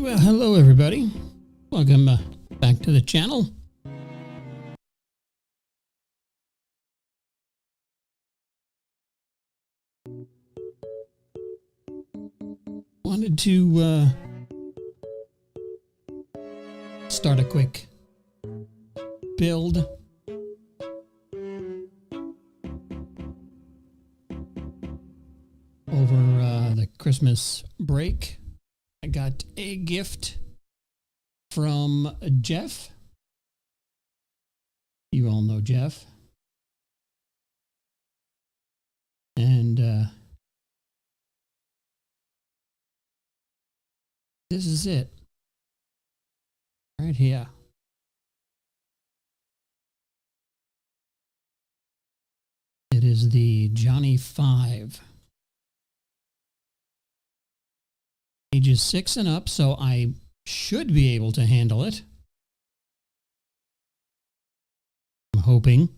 Well, hello everybody. Welcome back to the channel. Wanted to start a quick build. Over the Christmas break, I got a gift from Jeff. You all know Jeff. And this is it. Right here. It is the Johnny 5. Ages 6 and up, so I should be able to handle it. I'm hoping.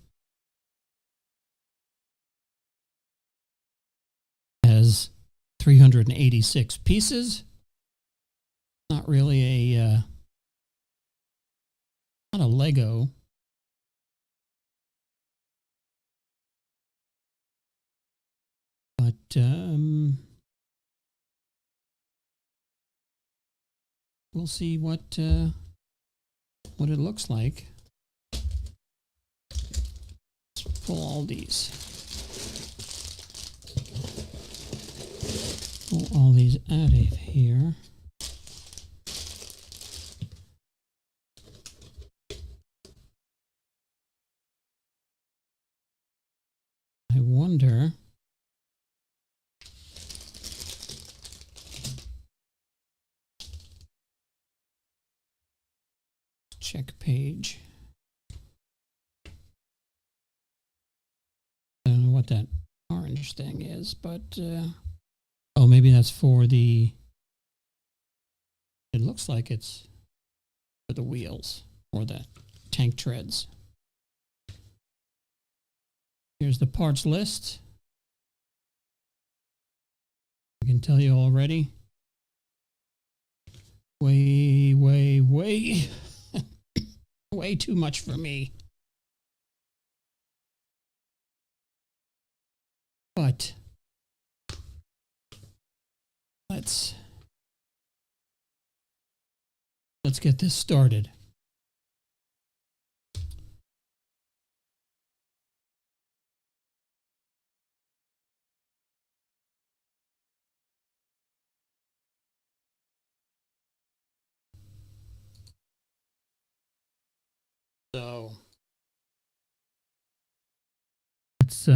Has 386 pieces. Not really a not a Lego. But we'll see what it looks like. Let's pull all these. Pull all these out of here. I wonder. Check page. I don't know what that orange thing is, but oh, maybe that's for the. It looks like it's for the wheels or the tank treads. Here's the parts list. I can tell you already. Way way too much for me. But let's get this started. So let's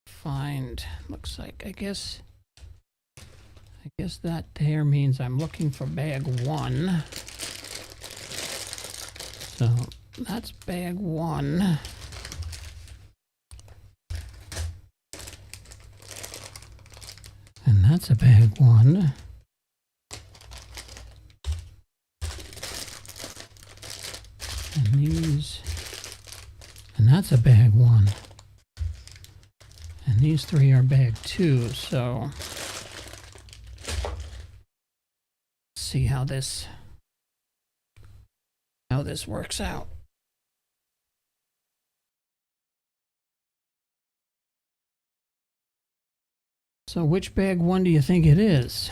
find, looks like, I guess that there means I'm looking for bag 1. So that's bag 1. And that's a bag 1. And these, and that's a bag 1. And these 3 are bag 2, so let's see how this works out. So which bag 1 do you think it is?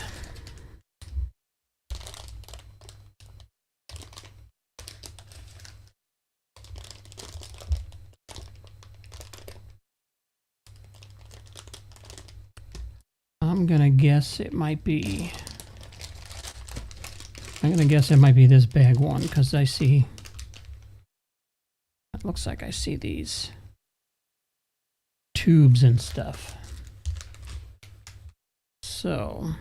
I'm gonna guess it might be this bag 1 because I see, it looks like I see these tubes and stuff. So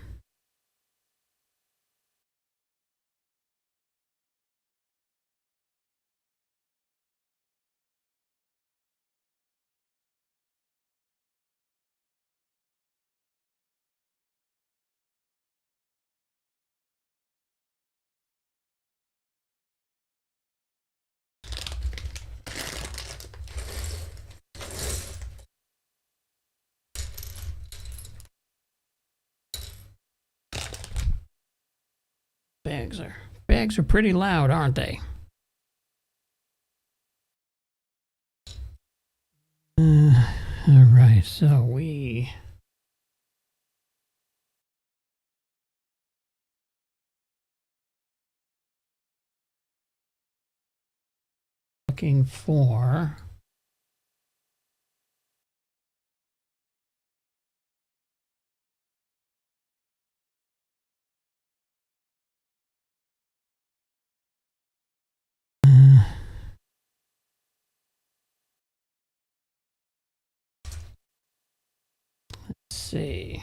bags are pretty loud, aren't they? All right, so we looking for let's see.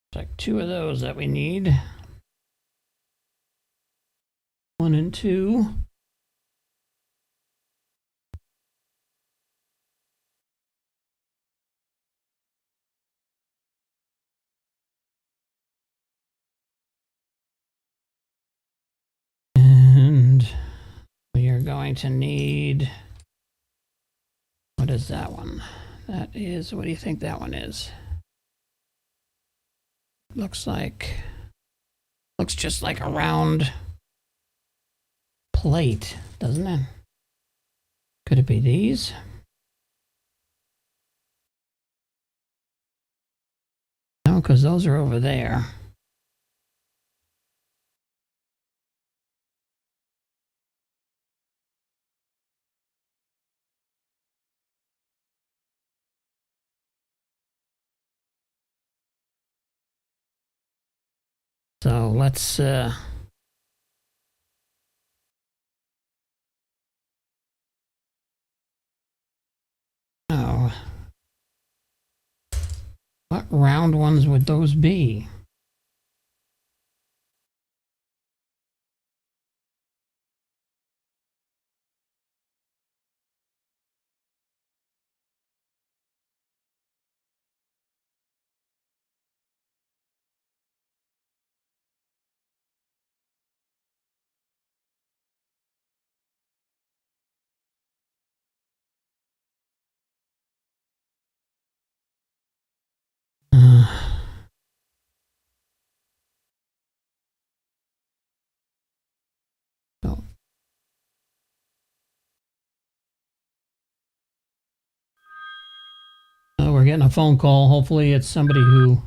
It's like 2 of those that we need. 1 and 2. And we are going to need, what is that one? That is, what do you think that one is? Looks just like a round plate, doesn't it? Could it be these? No, because those are over there. So let's oh, what round ones would those be? So we're getting a phone call. Hopefully it's somebody who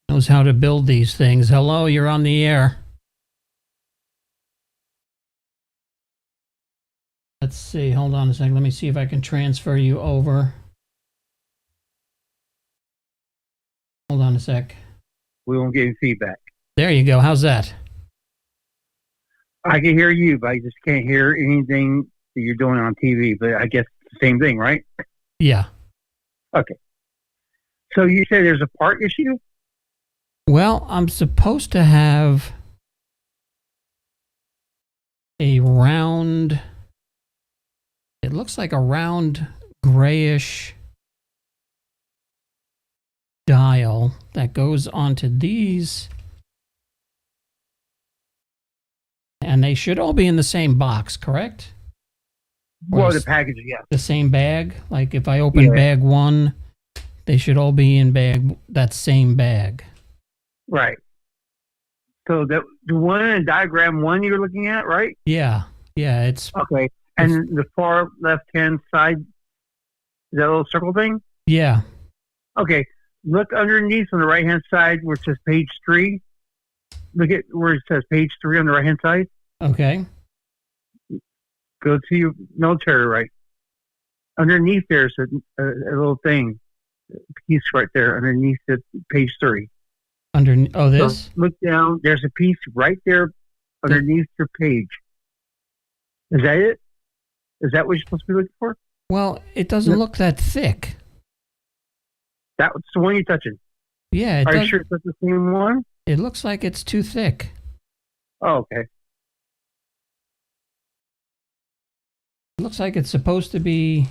knows how to build these things. Hello, you're on the air. Let's see. Hold on a second. Let me see if I can transfer you over. Hold on a sec. We won't get any feedback. There you go. How's that? I can hear you, but I just can't hear anything that you're doing on TV. But I guess it's the same thing, right? Yeah. Okay. So you say there's a part issue? Well, I'm supposed to have a round, it looks like a round grayish dial that goes onto these, and they should all be in the same box, correct? Well, the package, yeah. The same bag? Like if I open bag 1, they should all be in that same bag. Right. So the one in diagram 1 you're looking at, right? Yeah. Yeah, it's... Okay. And the far left-hand side, that little circle thing? Yeah. Okay. Look underneath on the right-hand side where it says page 3. Look at where it says page 3 on the right-hand side. Okay. Go to your military right. Underneath there's a little thing, a piece right there underneath the page 3. This? So look down. There's a piece right there underneath your page. Is that it? Is that what you're supposed to be looking for? Well, it doesn't look that thick. That's the one you're touching. Yeah. Are you sure it's the same one? It looks like it's too thick. Oh, okay. It looks like it's supposed to be...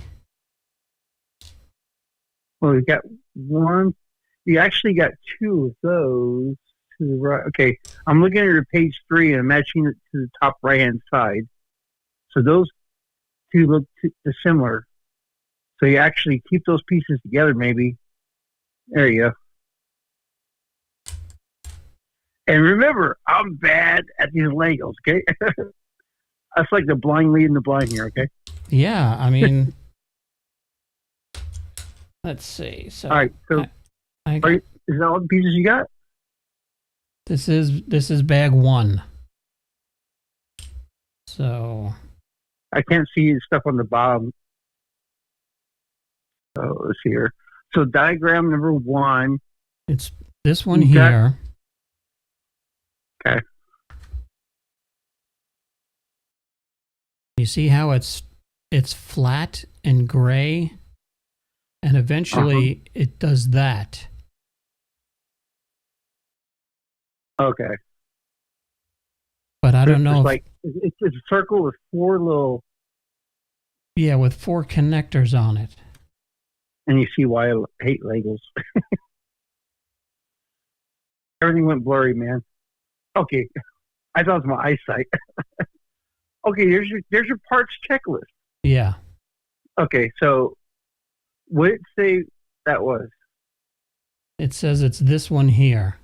Well, you got one. You actually got 2 of those to the right. Okay, I'm looking at your page 3 and matching it to the top right-hand side. So those 2 look similar. So you actually keep those pieces together, maybe. There you go. And remember, I'm bad at these Legos, okay? That's like the blind leading the blind here, okay? Yeah, I mean, let's see. So, All right, so I got, is that all the pieces you got? this is bag 1. So, I can't see stuff on the bottom. So let's see here. So diagram number 1. it's this one You got- here. Okay. You see how it's flat and gray, and eventually it does that. Okay. But I don't know. It's a circle with 4 little, Yeah, with 4 connectors on it. and you see why I hate Legos. Everything went blurry, man. Okay, I thought it was my eyesight. Okay, there's your parts checklist. Yeah. Okay, so what did it say that was? It says it's this one here.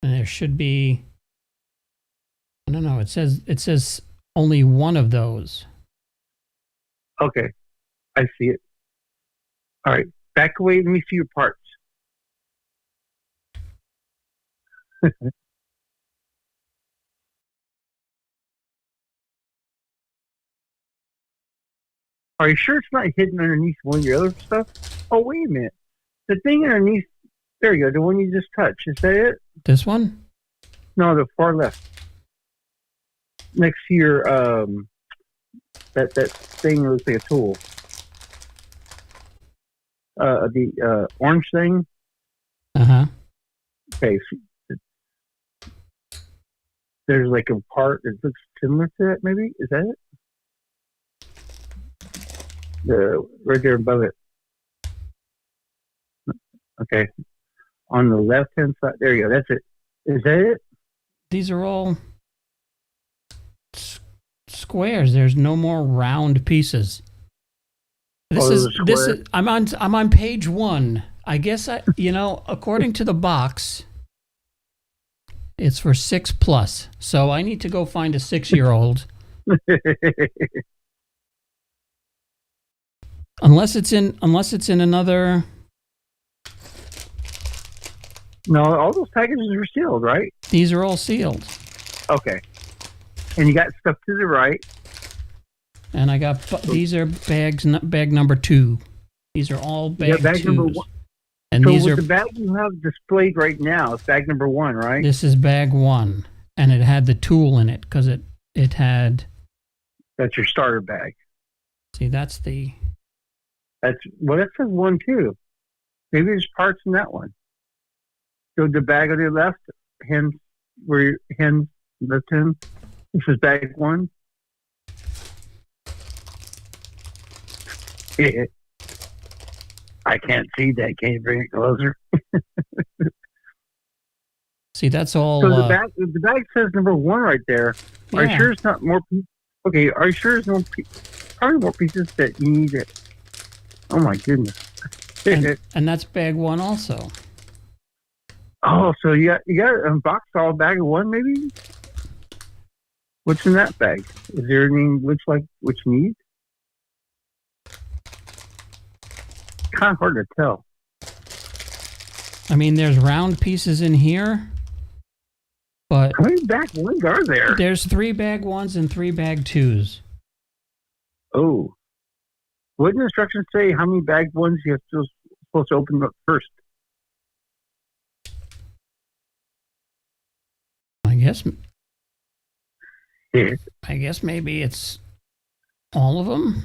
And there should be, I don't know, it says only one of those. Okay, I see it. All right, back away. Let me see your parts. Are you sure it's not hidden underneath one of your other stuff? Oh, wait a minute. The thing underneath, there you go, the one you just touched. Is that it? This one? No, the far left. Next to your, that thing that looks like a tool. The orange thing. Uh-huh. Okay. There's like a part that looks similar to that, maybe? Is that it? Right there above it. Okay. On the left-hand side. There you go. That's it. Is that it? These are all squares. There's no more round pieces. This is I'm on page 1. I guess according to the box, it's for 6+. So I need to go find a 6-year-old. Unless it's in another. No, all those packages are sealed, right? These are all sealed. Okay. And you got stuff to the right. And I got these are bag number 2. These are all bag 2s. Number 1. And so these with are the bag you have displayed right now, it's bag number 1, right? This is bag 1, and it had the tool in it because it had. That's your starter bag. See, that's the. That says 1 too. Maybe there's parts in that one. So the bag on your left, hands where your hands left hand. This is bag 1. I can't see that. Can you bring it closer? See, that's all. So the bag says number 1 right there. Yeah. Are you sure it's not more? Okay. Are you sure there's no? Probably more pieces that you need. Oh my goodness. and that's bag 1 also. Oh, so you got unboxed all bag of 1 maybe? What's in that bag? Is there anything looks like what you need? Kind of hard to tell. I mean, there's round pieces in here, but how many bag 1s are there? There's 3 bag 1s and 3 bag 2s. Oh, what did the instructions say? How many bag 1s you're supposed to open up first? I guess maybe it's all of them.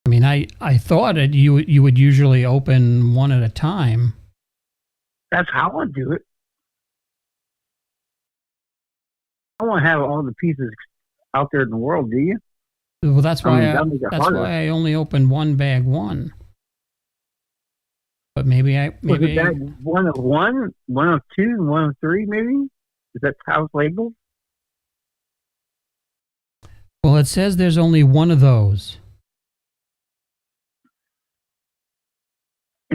I mean, I thought you would usually open one at a time. That's how I do it. I want to have all the pieces out there in the world, do you? Well, that's why I only opened one bag 1. But maybe was it bag 1 of 1, 1 of 2, and 1 of 3, maybe? Is that how it's labeled? Well, it says there's only one of those.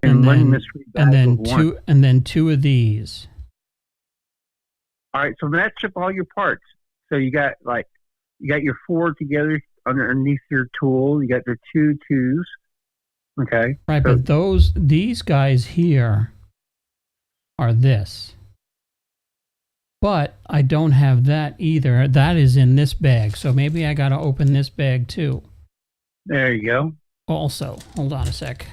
And one mystery bag of one. And then two of these. All right, so match up all your parts. So you got your 4 together underneath your tool. You got the 2 twos. Okay. Right, so, but these guys here are this. But I don't have that either. That is in this bag. So maybe I got to open this bag too. There you go. Also, hold on a sec.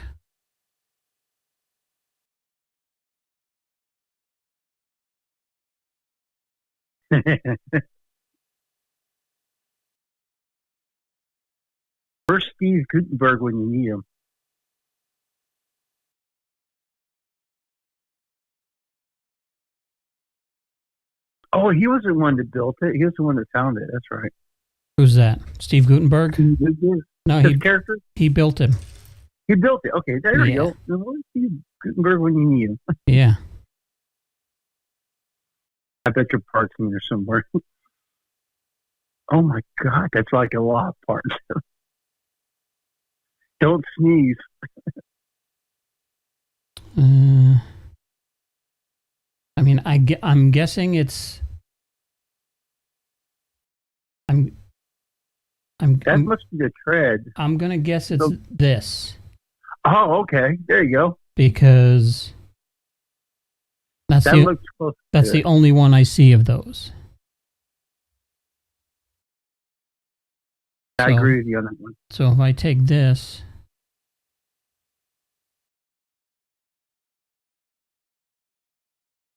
First Steve Gutenberg when you need him. Oh, he was the one that built it. He was the one that found it. That's right. Who's that? Steve Gutenberg? No, his character. He built him. He built it. Okay, there you go. Where's Steve Gutenberg when you need him? Yeah. I bet your parts in there somewhere. Oh my God, that's like a lot of parts. Don't sneeze. I mean, I'm guessing it's. That must be the tread. I'm gonna guess it's this. Oh, okay. There you go. Because that's the only one I see of those. I agree with you on that one. So if I take this,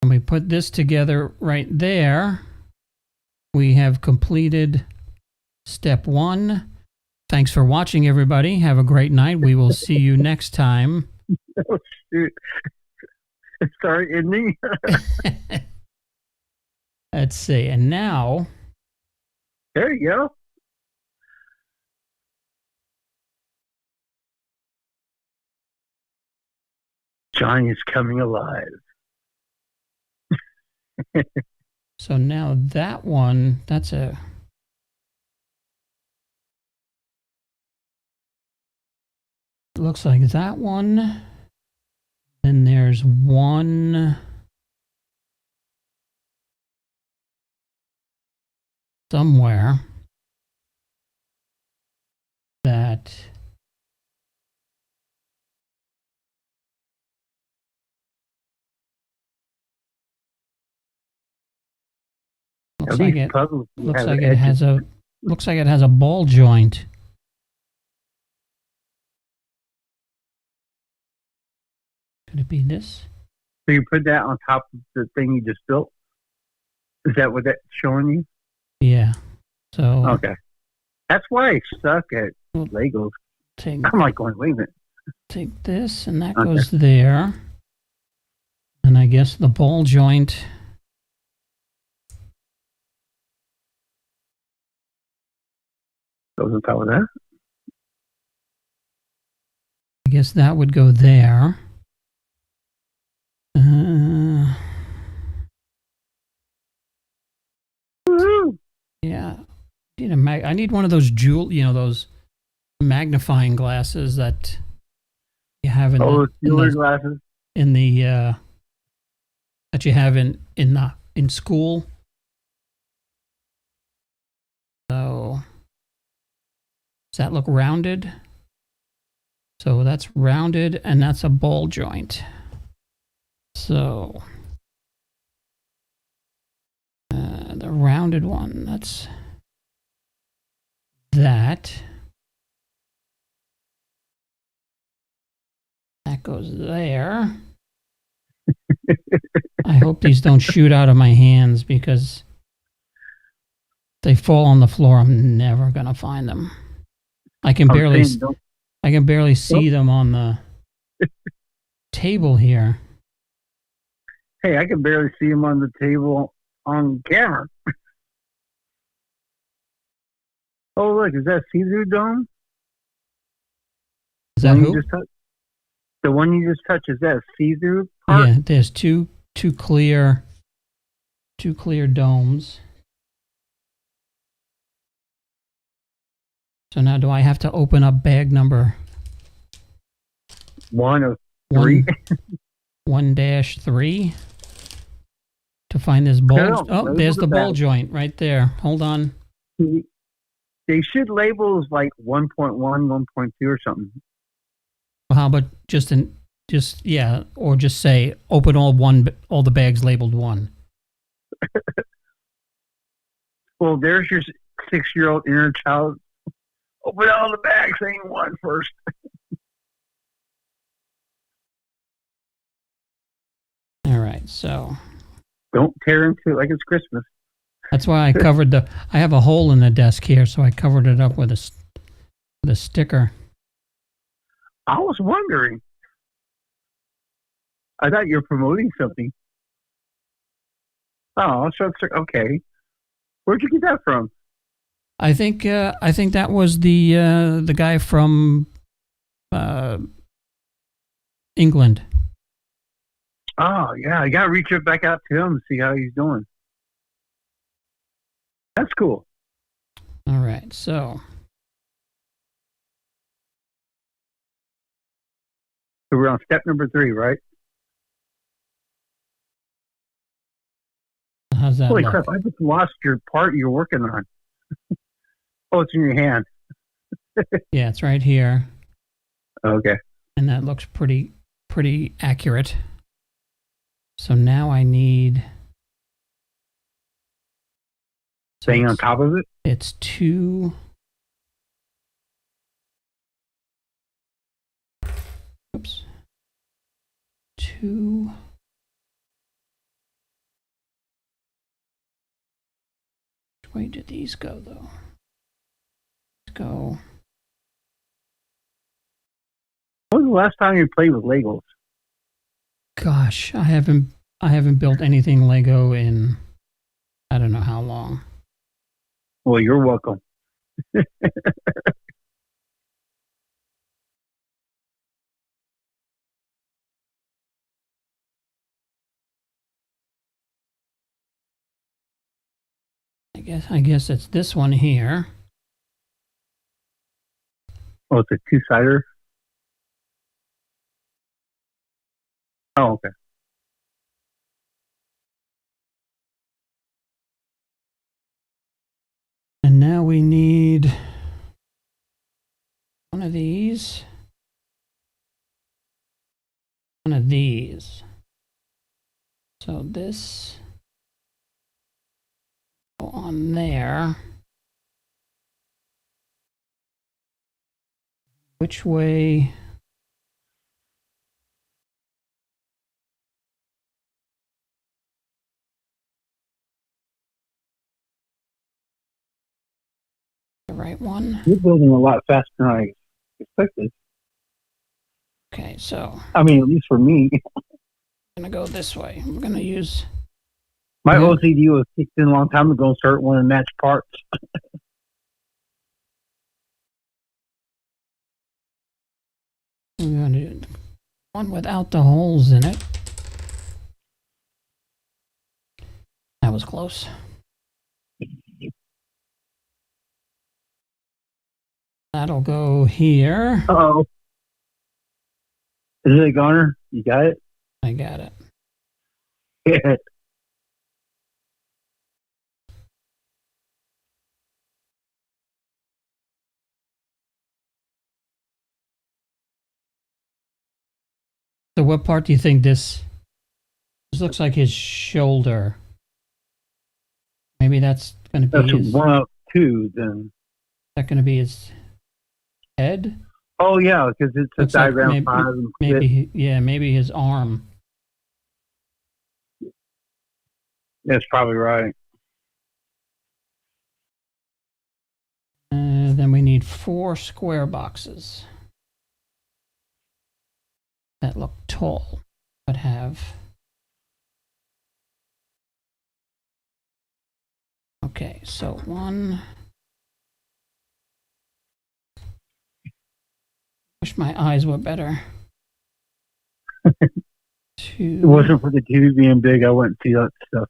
and we put this together right there, we have completed step 1. Thanks for watching, everybody. Have a great night. We will see you next time. Oh, shoot. It started in me. Let's see. And now. There you go. Johnny is coming alive. So now that one, that's a. Looks like that one. Then there's one somewhere that looks like it has a ball joint. Could it be this? So you put that on top of the thing you just built? Is that what that's showing you? Yeah. So okay. That's why I suck at Legos. I'm like going, wait a minute. Take this and that goes there. And I guess the ball joint. Goes on top of that? I guess that would go there. Yeah, I need one of those those magnifying glasses that you have in glasses in the that you have in school. So does that look rounded? So that's rounded, and that's a ball joint. So the rounded one, that's that. That goes there. I hope these don't shoot out of my hands, because if they fall on the floor, I'm never gonna find them. I can barely see them on the table here. Hey, I can barely see them on the table on camera. Oh, look, is that see-through dome? Is that who? The one you just touched, is that a see-through part? Yeah, there's two clear domes. So now do I have to open up bag number 1 of Three? 1-3 to find this bulge. No, Oh, there's the ball joint right there. Hold on. They should label as like 1.1, 1.2 or something. How about just or just say open all the bags labeled 1. Well, there's your 6-year-old inner child. Open all the bags, saying 1 first. All right, so don't tear into it like it's Christmas. That's why I covered I have a hole in the desk here, so I covered it up with a sticker. I was wondering. I thought you were promoting something. Oh, so okay. Where'd you get that from? I think that was the guy from England. Oh yeah, I gotta reach back out to him and see how he's doing. That's cool. All right, so we're on step number 3, right? How's that? Holy look? crap! I just lost your part you're working on. Oh, it's in your hand. Yeah, it's right here. Okay. And that looks pretty accurate. So now I need staying on top of it. It's 2. Oops. 2. Which way did these go, though? Let's go. When was the last time you played with Legos? Gosh, I haven't built anything Lego in I don't know how long. Well, you're welcome. I guess it's this one here. Oh, it's a 2-sider? Oh, okay. And now we need one of these. One of these. So this go on there. Which way? The right one? You're building a lot faster than I expected. Okay, so I mean, at least for me. I'm gonna go this way. I'm gonna use my OCD was kicked in a long time ago and start wanting to match parts. I'm gonna do one without the holes in it. That was close. That'll go here. Uh-oh. Is it a goner? You got it? I got it. Yeah. So what part do you think this looks like his shoulder? Maybe that's going to be his... 1 up 2, then. Is that going to be his head? Oh, yeah, because it's a diagram like maybe his arm. That's probably right. Then we need 4 square boxes that look tall, but have... Okay, so 1... Wish my eyes were better. 2... It wasn't for the TV being big, I wouldn't see that stuff.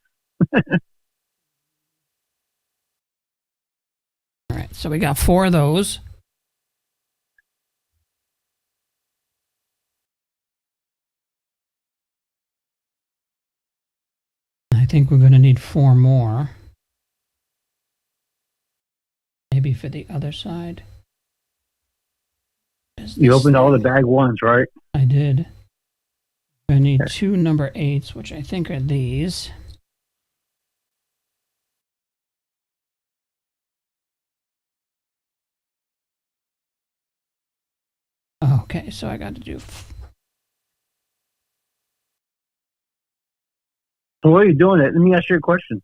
All right, so we got 4 of those. think we're going to need 4 more. Maybe for the other side. You opened all the bag ones, right? I did. I need 2 number 8s, which I think are these. Okay, so I got to do. So what are you doing? Let me ask you a question.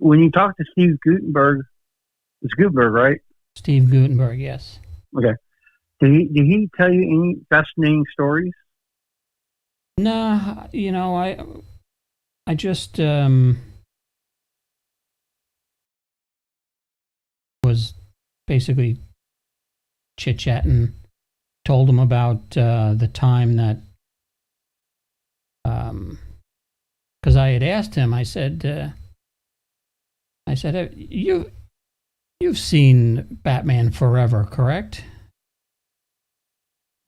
When you talk to Steve Gutenberg, it's Gutenberg, right? Steve Gutenberg, yes. Okay. Did he tell you any fascinating stories? No, you know, I just was basically chit-chatting, told him about the time that, because I had asked him, I said, you've seen Batman Forever, correct?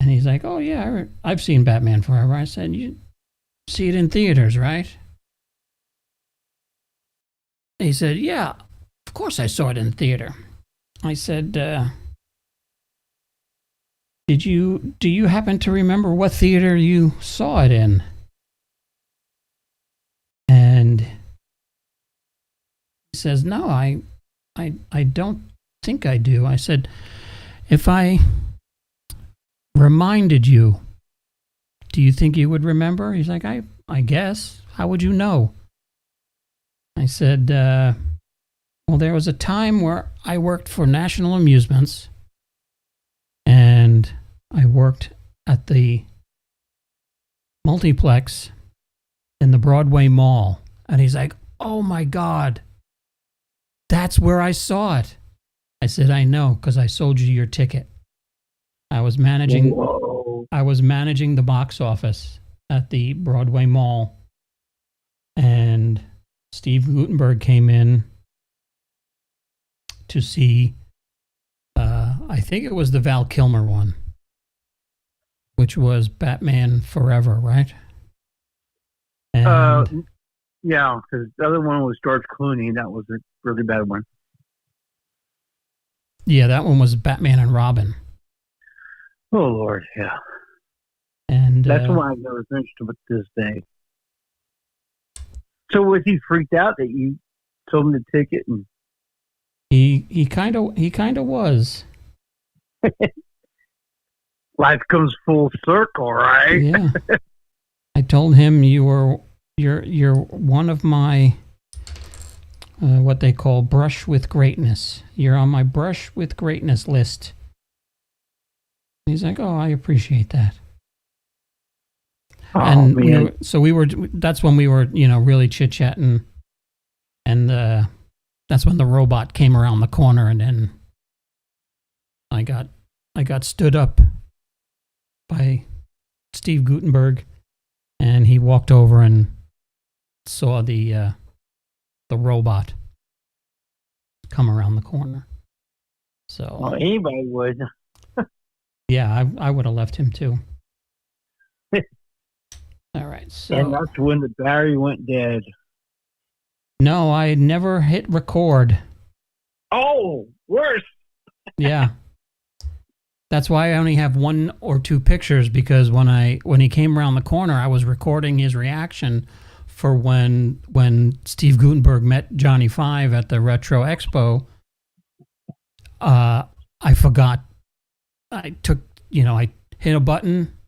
And he's like, oh yeah, I've seen Batman Forever. I said, you see it in theaters, right? He said, yeah, of course I saw it in theater. I said, do you happen to remember what theater you saw it in? And he says, no, I don't think I do. I said, if I reminded you, do you think you would remember? He's like, I guess. How would you know? I said, well, there was a time where I worked for National Amusements, and I worked at the multiplex in the Broadway Mall. And he's like, oh my God, that's where I saw it. I said, I know, because I sold you your ticket. I was managing the box office at the Broadway Mall, and Steve Gutenberg came in to see, I think it was the Val Kilmer one, which was Batman Forever, right? And yeah, because the other one was George Clooney, and that was a really bad one. Yeah, that one was Batman and Robin. Oh Lord, yeah. And that's the one I've never finished to this day. So was he freaked out that you sold him the ticket? And he kind of was. Life comes full circle, right? Yeah. I told him you're one of my what they call brush with greatness. You're on my brush with greatness list. He's like, oh, I appreciate that. Oh, and man. That's when we were, really chit-chatting, and that's when the robot came around the corner, and then I got stood up by Steve Gutenberg, and he walked over and saw the robot come around the corner. So well, anybody would. Yeah, I would have left him too. All right, so... And that's when the battery went dead. No, I never hit record. Oh, worse. Yeah. That's why I only have 1 or 2 pictures, because when he came around the corner, I was recording his reaction for when Steve Gutenberg met Johnny Five at the Retro Expo. I forgot. I hit a button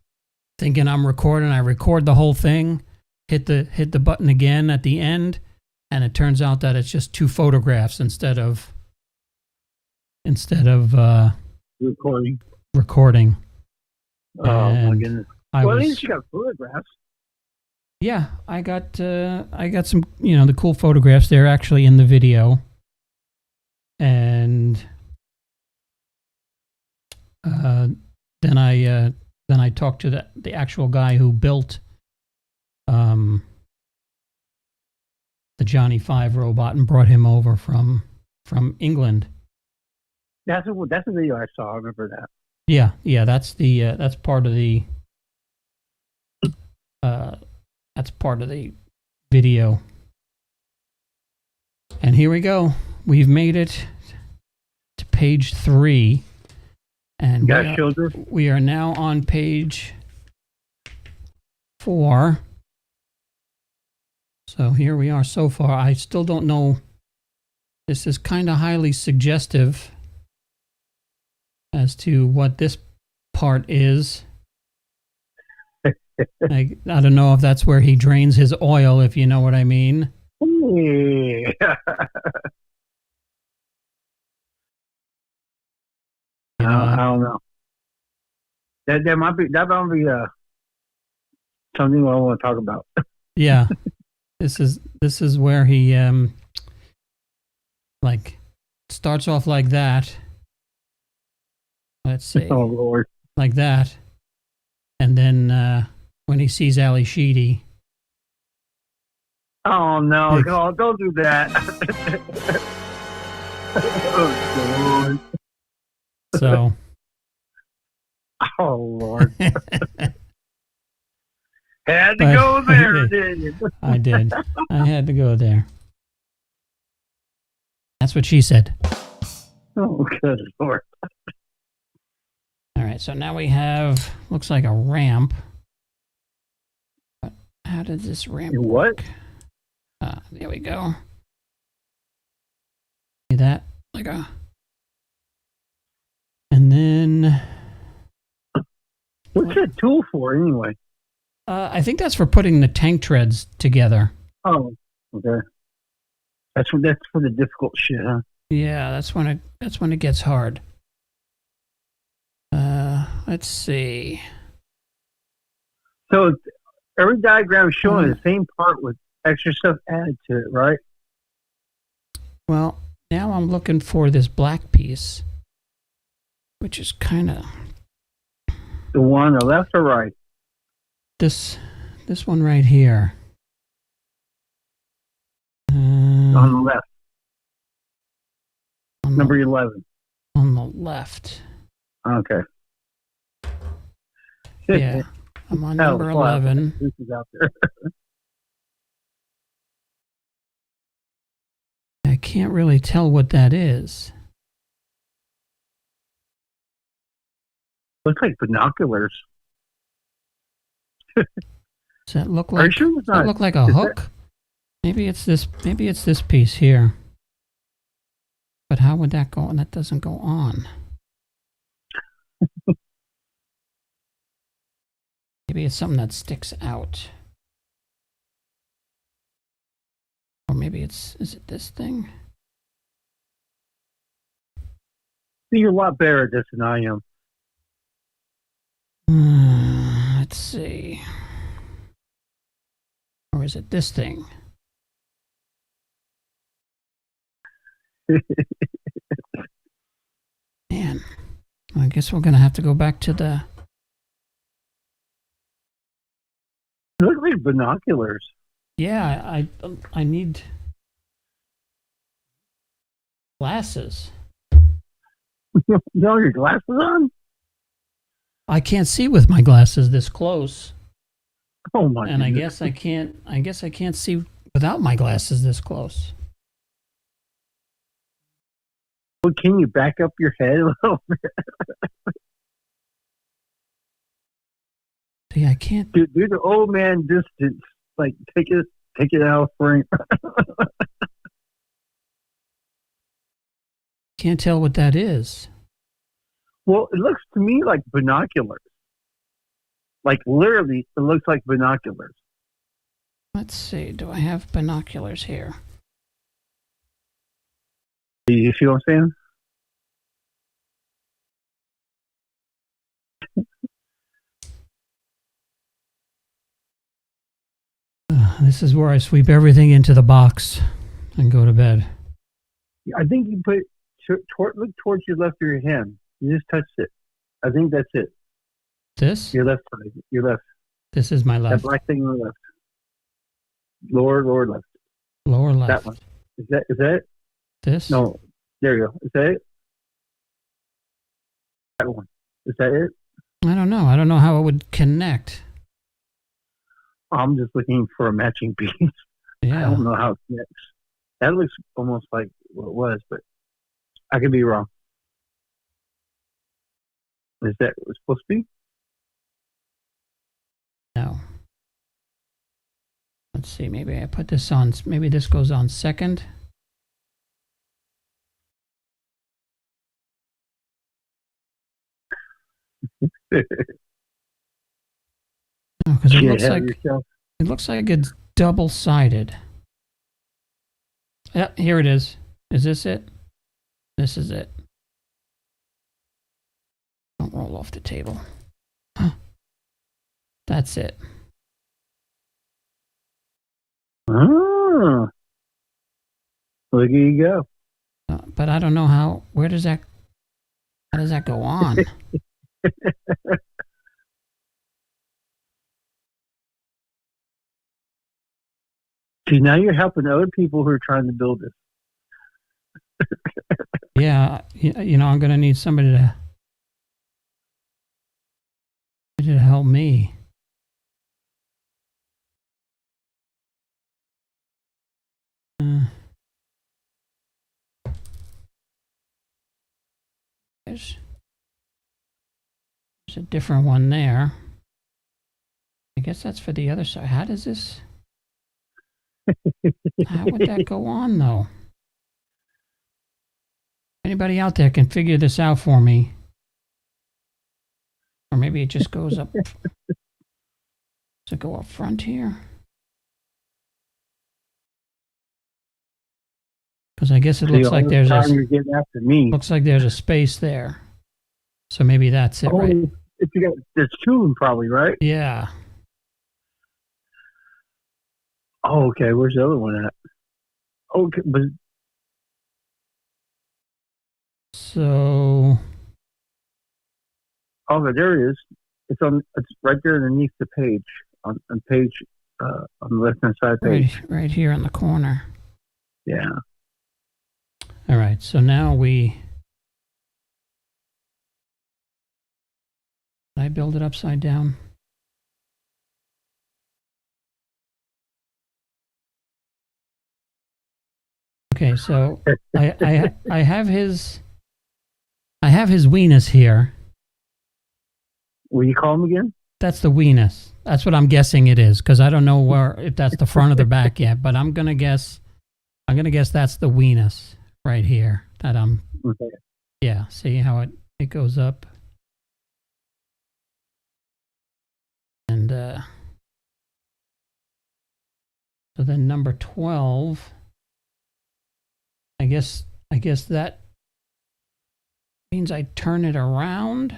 thinking I'm recording. I record the whole thing, hit the button again at the end, and it turns out that it's just 2 photographs instead of recording. Oh my goodness! At least you got photographs. Yeah, I got some, the cool photographs. They're actually in the video, and then I talked to the actual guy who built the Johnny Five robot and brought him over from England. That's a video I saw. I remember that. Yeah, that's part of the video. And here we go. We've made it to page 3. And we are now on page 4. So here we are so far. I still don't know. This is kind of highly suggestive as to what this part is. I don't know if that's where he drains his oil, if you know what I mean. Yeah. I don't know. That might be something I want to talk about. Yeah, this is where he like starts off like that. Let's see. Oh Lord. Like that, and then when he sees Ali Sheedy. Oh no! Oh, don't do that. Oh Lord. So. Oh Lord. Had to go there, didn't you? I did. I had to go there. That's what she said. Oh, good Lord. All right, so now we have, looks like a ramp. But how did this ramp work? There we go. See that? Like a... And then... What's that tool for, anyway? I think that's for putting the tank treads together. Oh, okay. That's for the difficult shit, huh? Yeah, that's when it gets hard. Let's see. So every diagram is showing the same part with extra stuff added to it, right? Well, now I'm looking for this black piece, which is kind of the one on the left or right. This one right here. On the left. Number 11. On the left. Okay. Yeah, I'm on number 11. This is out there. I can't really tell what that is. Looks like binoculars. Does that look like? Sure does that look like a hook? Maybe it's this. Maybe it's this piece here. But how would that go? And that doesn't go on. Maybe it's something that sticks out. Or maybe it's... Is it this thing? You're a lot better at this than I am. Let's see. Or is it this thing? Man, I guess we're gonna have to go back to the... They look like binoculars. Yeah, I need glasses. You have your glasses on? I can't see with my glasses this close. Oh my! And goodness. I guess I can't see without my glasses this close. Well, can you back up your head a little bit? See, I can't do the old man distance. Like take it out of frame. Can't tell what that is. Well, it looks to me like binoculars. Like literally, it looks like binoculars. Let's see. Do I have binoculars here? Do you see what I'm saying? This is where I sweep everything into the box and go to bed. I think you put look towards your left of your hand. You just touched it. I think that's it. This? Your left side. Your left. This is my left. That black thing on the left. Lower left. Lower left. That one. Is that it? This? No. There you go. Is that it? That one. Is that it? I don't know. I don't know how it would connect. I'm just looking for a matching piece. Yeah. I don't know how it connects. That looks almost like what it was, but I could be wrong. Is that what it's supposed to be? No. Let's see. Maybe I put this on. Maybe this goes on second. Because it looks like it's double-sided. Yeah, here it is. Is this it? This is it. Don't roll off the table. Huh. That's it. Oh, look at you go. But I don't know how. How does that go on? See, now you're helping other people who are trying to build this. Yeah, I'm going to need somebody to help me. There's a different one there. I guess that's for the other side. How does this? How would that go on, though? Anybody out there can figure this out for me? Or maybe it just goes up. Does it go up front here? Because I guess it looks like there's looks like there's a space there. So maybe that's it, right? There's two of them probably, right? Yeah. Oh, okay. Where's the other one at? Okay, but so. Oh, there it is. It's right there underneath the page on page on the left hand side page. Right here in the corner. Yeah. All right. So now did I build it upside down? Okay, so I have his weenus here. Will you call him again? That's the weenus. That's what I'm guessing it is, because I don't know if that's the front or the back yet. But I'm gonna guess that's the weenus right here. That I'm. Okay. Yeah. See how it goes up. And so then number 12. I guess that means I turn it around.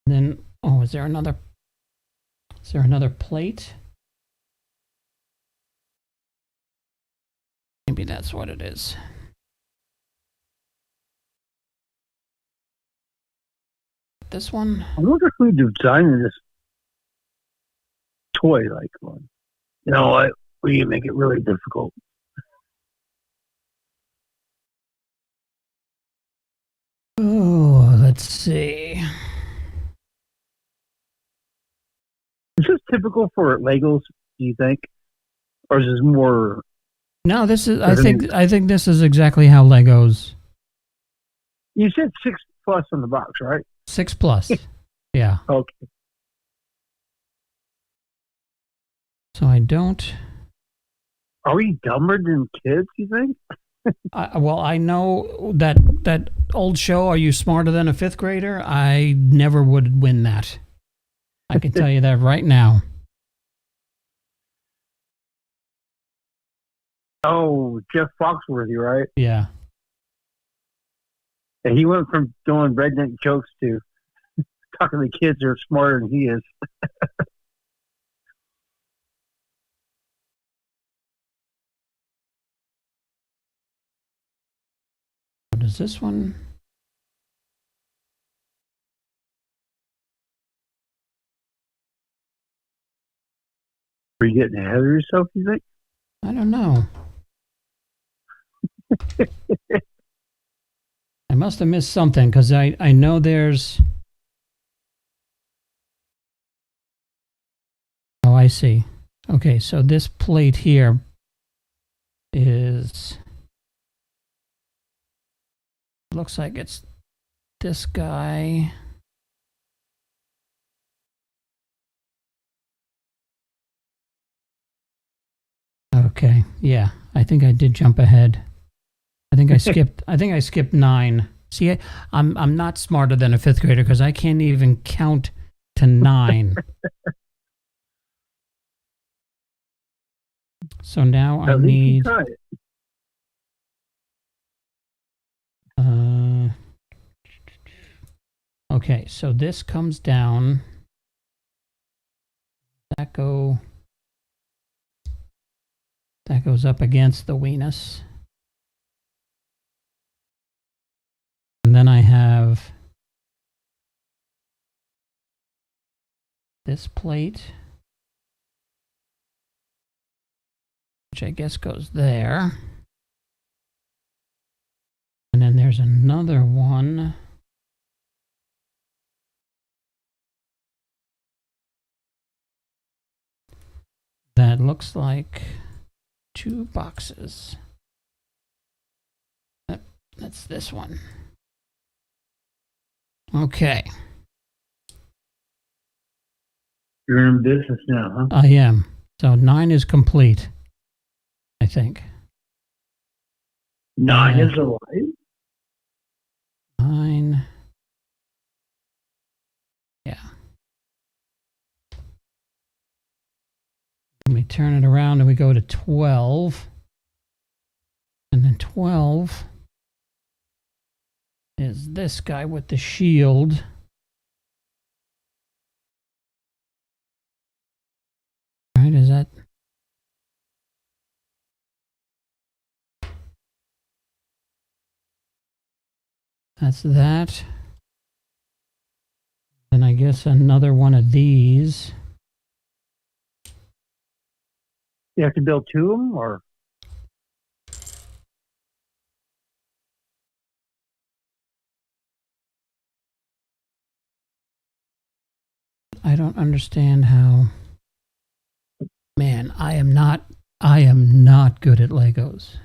And then, is there another plate? Maybe that's what it is. This one? I wonder who designed this toy-like one. You know what? We make it really difficult. Oh, let's see. Is this typical for Legos, do you think? Or is this more... No, this is... I think this is exactly how Legos... You said 6+ on the box, right? 6+. Yeah. Okay. So I don't... Are we dumber than kids, you think? Well, I know that old show, Are You Smarter Than a Fifth Grader? I never would win that. I can tell you that right now. Oh, Jeff Foxworthy, right? Yeah. And he went from doing redneck jokes to talking to kids that are smarter than he is. Does this one? Are you getting ahead of yourself, you think? I don't know. I must have missed something, because I know there's... Oh, I see. Okay, so this plate here is, looks like it's this guy. Okay, yeah, I think I did jump ahead. I think I skipped 9. See, I'm not smarter than a 5th grader because I can't even count to 9. So now I need. Okay, so this comes down. That goes up against the weenus. And then I have this plate, which I guess goes there. And then there's another one. That looks like 2 boxes. That's this one. Okay. You're in business now, huh? I am. So 9 is complete, I think. 9 is alive? 9. Yeah. Let me turn it around and we go to 12. And then 12 is this guy with the shield. Right, is that? That's that. And I guess another one of these. You have to build 2 of them, or? I don't understand how. Man, I am not good at Legos.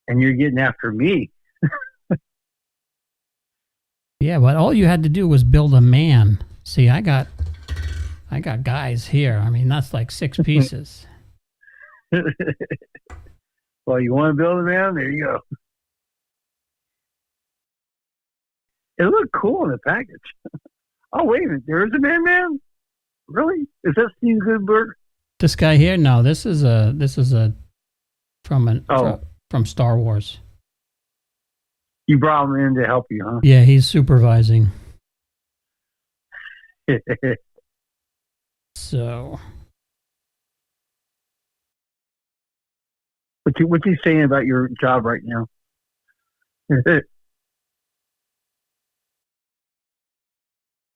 And you're getting after me. Yeah, but all you had to do was build a man. See, I got guys here. I mean, that's like 6 pieces. Well, you want to build a man? There you go. It looked cool in the package. Oh, wait a minute. There is a man? Really? Is that Steve Goodberg? This guy here? No, this is a from Star Wars. You brought him in to help you, huh? Yeah, he's supervising. So, what's he saying about your job right now? The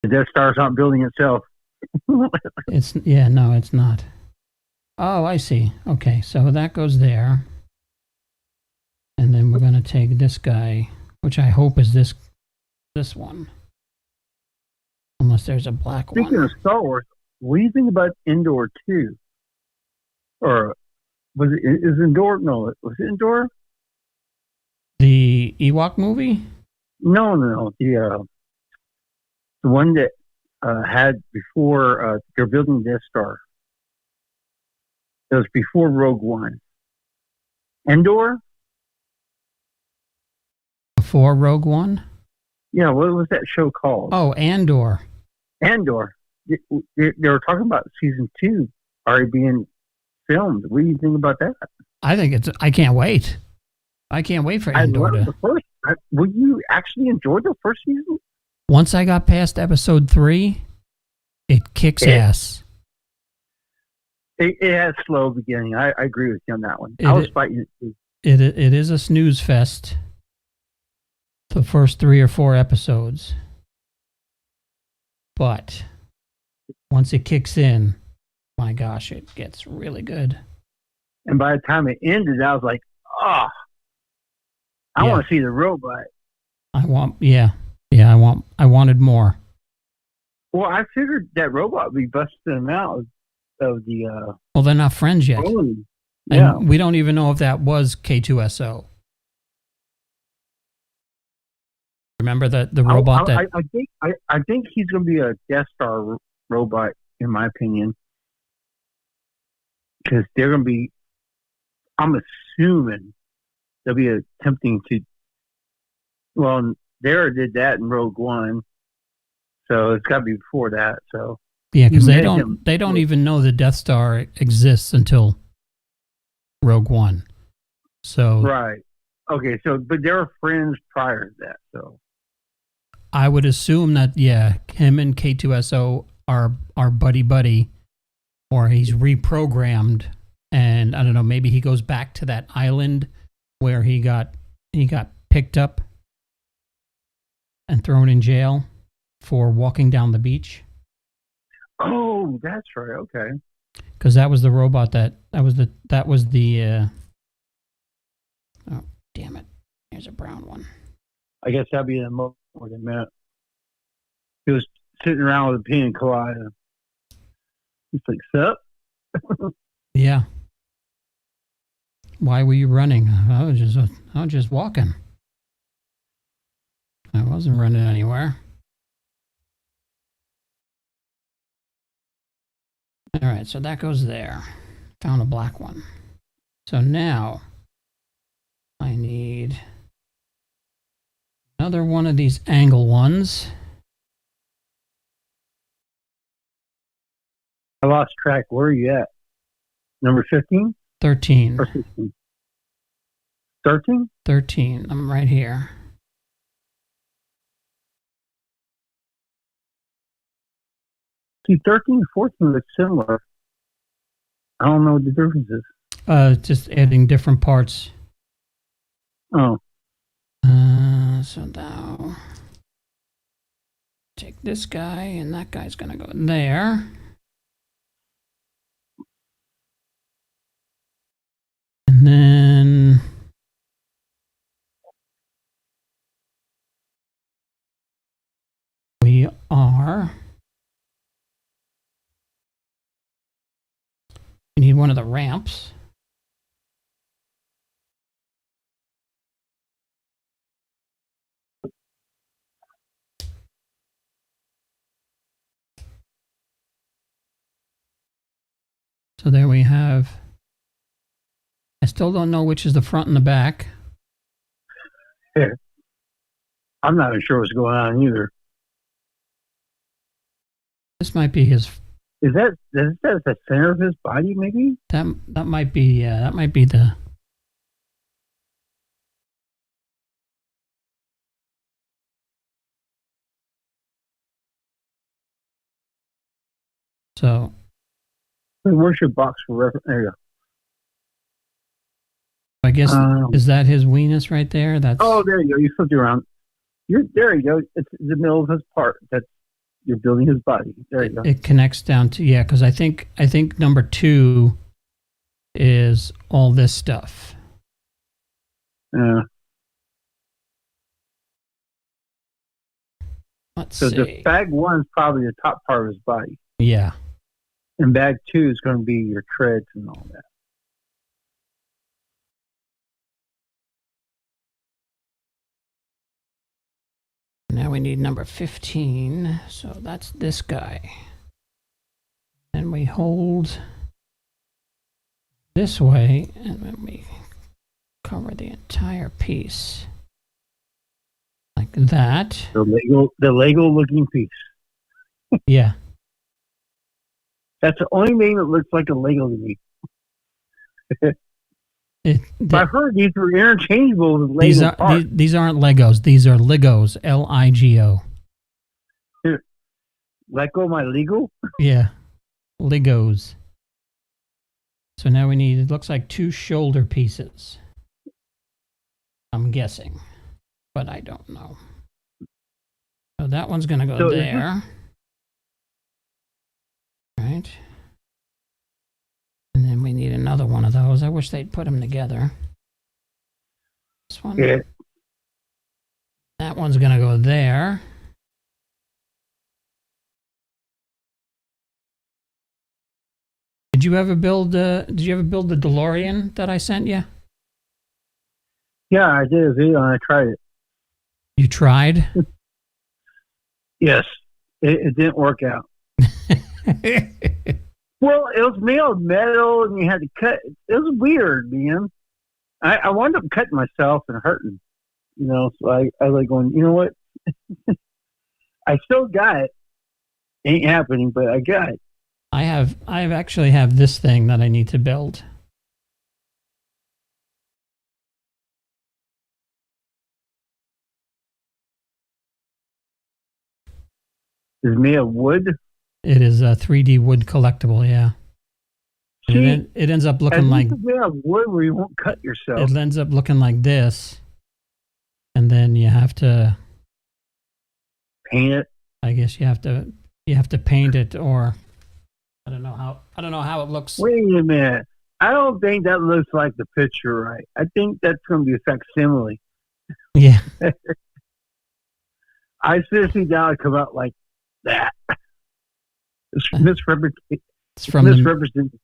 Death Star's not building itself. no, it's not. Oh, I see. Okay, so that goes there. And then we're going to take this guy, which I hope is this one. Unless there's a black one. Speaking of Star Wars, what do you think about Endor 2? Or is Endor? No, was it Endor? The Ewok movie? No. The one that had before they're building Death Star. It was before Rogue One. Endor? Before Rogue One? Yeah, what was that show called? Oh, Andor. Andor. They were talking about season 2 already being filmed. What do you think about that? I can't wait. I can't wait for Andor. Would you actually enjoy the first season? Once I got past episode 3, it kicks ass. It has slow beginning. I agree with you on that one. I was fighting it too. It is a snooze fest. The first 3 or 4 episodes. But once it kicks in, my gosh, it gets really good. And by the time it ended, I was like, I want to see the robot. I wanted more. Well, I figured that robot would be busting them out of the Well, they're not friends yet. colony. Yeah. And we don't even know if that was K2SO. Remember the robot that... I think he's going to be a Death Star robot, in my opinion. Because they're going to be... I'm assuming they'll be attempting to... Well, they already did that in Rogue One. So it's got to be before that. So yeah, because they don't even know the Death Star exists until Rogue One. So right. Okay. So, but they were friends prior to that. So I would assume that him and K2SO are buddy, or he's reprogrammed, and I don't know. Maybe he goes back to that island where he got picked up and thrown in jail for walking down the beach. Oh, that's right. Okay. Because that was the robot that was the oh, damn it. Here's a brown one. I guess that'd be the most what it meant. He was sitting around with a pina colada. He's like, sup? Yeah. Why were you running? I was just walking. I wasn't running anywhere. All right, so that goes there. Found a black one. So now I need another one of these angle ones. I lost track. Where are you at? Number 15? 13. Or 16? 13? 13. I'm right here. See, 13 and 14 look similar. I don't know what the difference is. Just adding different parts. Oh. So now take this guy, and that guy's gonna go there. And then we need one of the ramps. So there we have. I still don't know which is the front and the back. Yeah. I'm not sure what's going on either. This might be his. Is that the center of his body? Maybe that might be. Yeah, that might be the. So. Where's your box for reference? There you go. I guess is that his weenus right there? That's. Oh, there you go. You flipped around. There you go. It's the middle of his part. You're building his body. There you go. It connects down to because I think number 2 is all this stuff. Let's see. The bag 1 is probably the top part of his body. Yeah. And bag 2 is going to be your treads and all that. Now we need number 15. So that's this guy. And we hold this way, and then we cover the entire piece. Like that. The Lego looking piece. Yeah. That's the only thing that looks like a Lego to me. I've heard these were interchangeable with Lego parts. These aren't Legos. These are Legos. Ligo. Let go my Lego? Yeah. Legos. So now we need, it looks like 2 shoulder pieces. I'm guessing. But I don't know. So that one's going to go there. Right. And then we need another one of those. I wish they'd put them together. This one. Yeah. That one's going to go there. you ever build? Did you ever build the DeLorean that I sent you? Yeah, I did a video and I tried it. You tried? Yes, it didn't work out. Well, it was made of metal, and you had to cut. It was weird, man. I wound up cutting myself and hurting. So I was like going, you know what? I still got it. Ain't happening, but I got it. I actually have this thing that I need to build. It's made of wood. It is a 3D wood collectible, yeah. See, it ends up looking like it's made of wood where you won't cut yourself. It ends up looking like this, and then you have to paint it. I guess you have to paint it, or I don't know how it looks. Wait a minute. I don't think that looks like the picture right. I think that's going to be a facsimile. Yeah. I seriously doubt it come out like that. It's misrepresented. It's from misrepresented.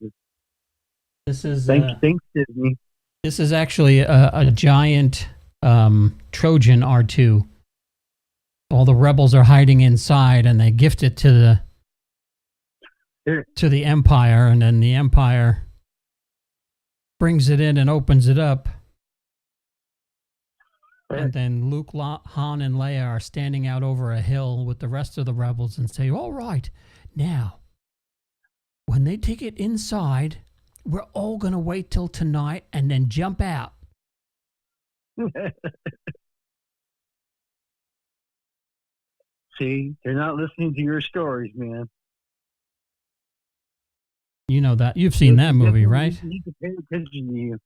This is thanks, Disney. This is actually a giant Trojan R2. All the rebels are hiding inside, and they gift it to the Empire, and then the Empire brings it in and opens it up. And then Luke, Han, and Leia are standing out over a hill with the rest of the rebels and say, all right, now, when they take it inside, we're all going to wait till tonight and then jump out. See, they're not listening to your stories, man. You know that. You've seen that movie, right? You need to pay attention to you.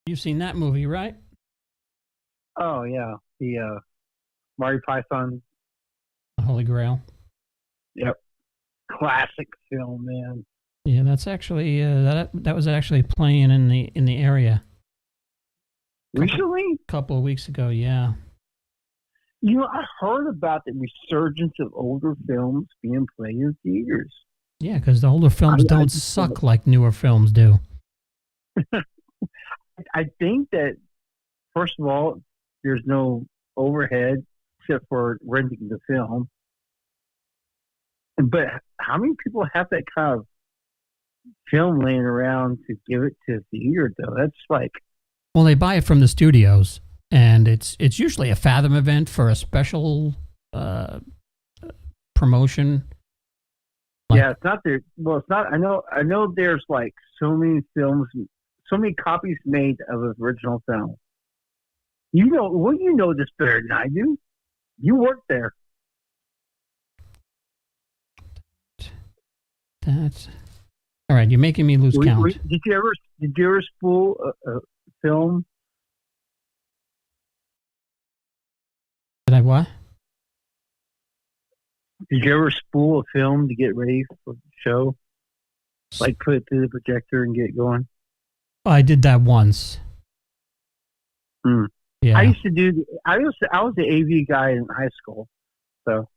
You've seen that movie, right? Oh, yeah. The Monty Python. The Holy Grail. Yep. Classic film, man. Yeah, that's actually that was actually playing in the area. Recently? A couple of weeks ago, yeah. I heard about the resurgence of older films being played in theaters. Yeah, because the older films don't suck like newer films do. I think that, first of all, there's no overhead except for renting the film. But how many people have that kind of film laying around to give it to a theater, though? That's like... Well, they buy it from the studios, and it's usually a Fathom event for a special promotion. Yeah, it's not there. Well, it's not. I know there's like so many films, so many copies made of the original film. You know this better than I do. You work there. That's all right. You're making me lose count. Did you ever spool a film? Did I what? Did you ever spool a film to get ready for the show? Like put it through the projector and get it going? I did that once. Yeah. I used to do. I was the AV guy in high school, so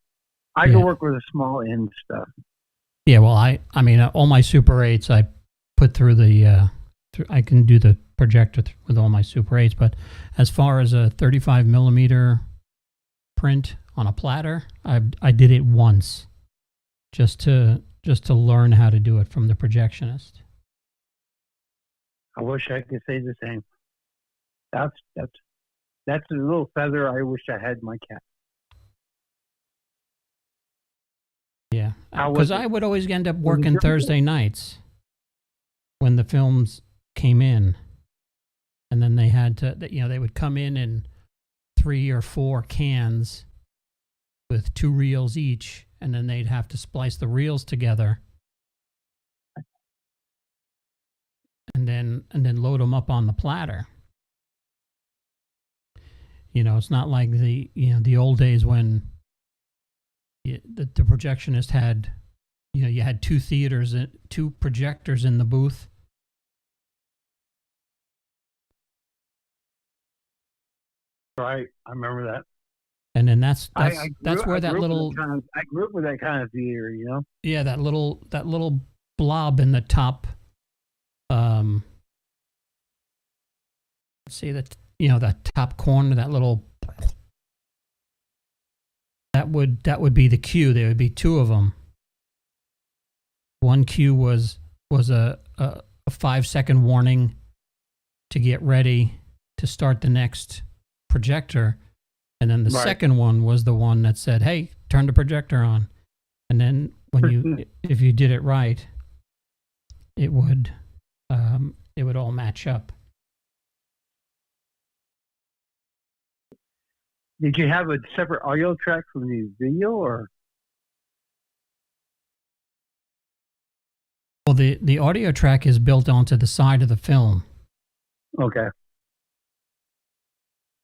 I could work with a small end stuff. Yeah, well, I mean, all my Super 8s I put through the. I can do the projector with all my Super 8s, but as far as a 35 millimeter print on a platter, I did it once, just to learn how to do it from the projectionist. I wish I could say the same. That's a little feather I wish I had in my cap. Yeah, because I would always end up working Thursday nights when the films came in, and then they had to, they would come in 3 or 4 cans with 2 reels each, and then they'd have to splice the reels together, and then load them up on the platter. It's not like the old days when the projectionist had, you had 2 theaters, 2 projectors in the booth. Right, I remember that. And then that's where that I little I grew up with that kind of theater, yeah, that little blob in the top. See that that top corner, that little. That would be the cue. There would be two of them. One cue was a 5-second warning to get ready to start the next projector. And then the second one was the one that said, "Hey, turn the projector on." And then if you did it right, it would all match up. Did you have a separate audio track from the video, or? Well, the audio track is built onto the side of the film. Okay.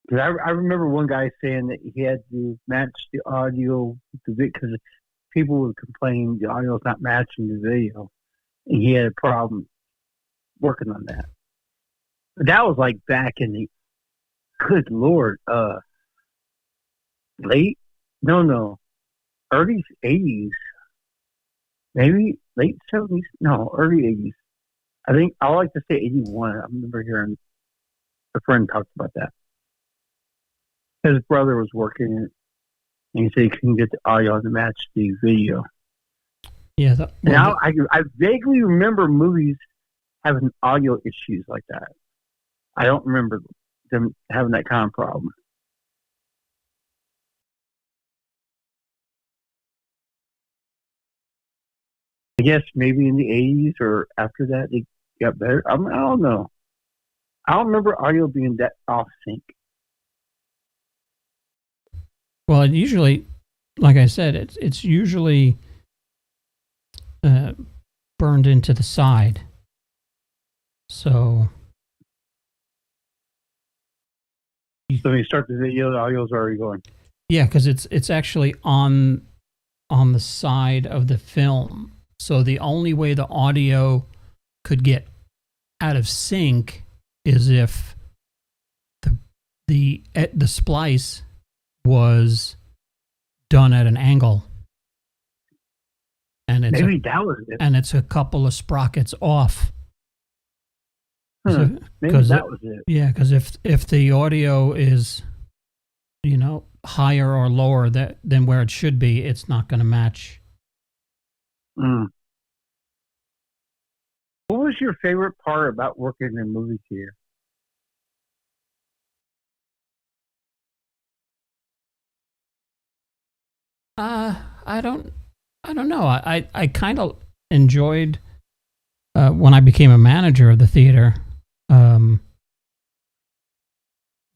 Because I remember one guy saying that he had to match the audio with the video because people would complain the audio is not matching the video, and he had a problem working on that. But that was like back in the, good Lord, early 80s, maybe late 70s, no, early 80s. I think I like to say 81. I remember hearing a friend talk about that. His brother was working it, and he said he couldn't get the audio to match the video. Yeah. Now I vaguely remember movies having audio issues like that. I don't remember them having that kind of problem. I guess maybe in the 80s or after that it got better. I don't know. I don't remember audio being that off sync. Well, it usually, like I said, it's usually burned into the side. So when you start the video, the audio's already going. Yeah, because it's actually on the side of the film. So the only way the audio could get out of sync is if the splice was done at an angle, and it's maybe that was it. And it's a couple of sprockets off. Maybe that was it. Yeah, because if the audio is, higher or lower than where it should be, it's not going to match. Mm. What was your favorite part about working in a movie theater? I don't know. I kind of enjoyed when I became a manager of the theater,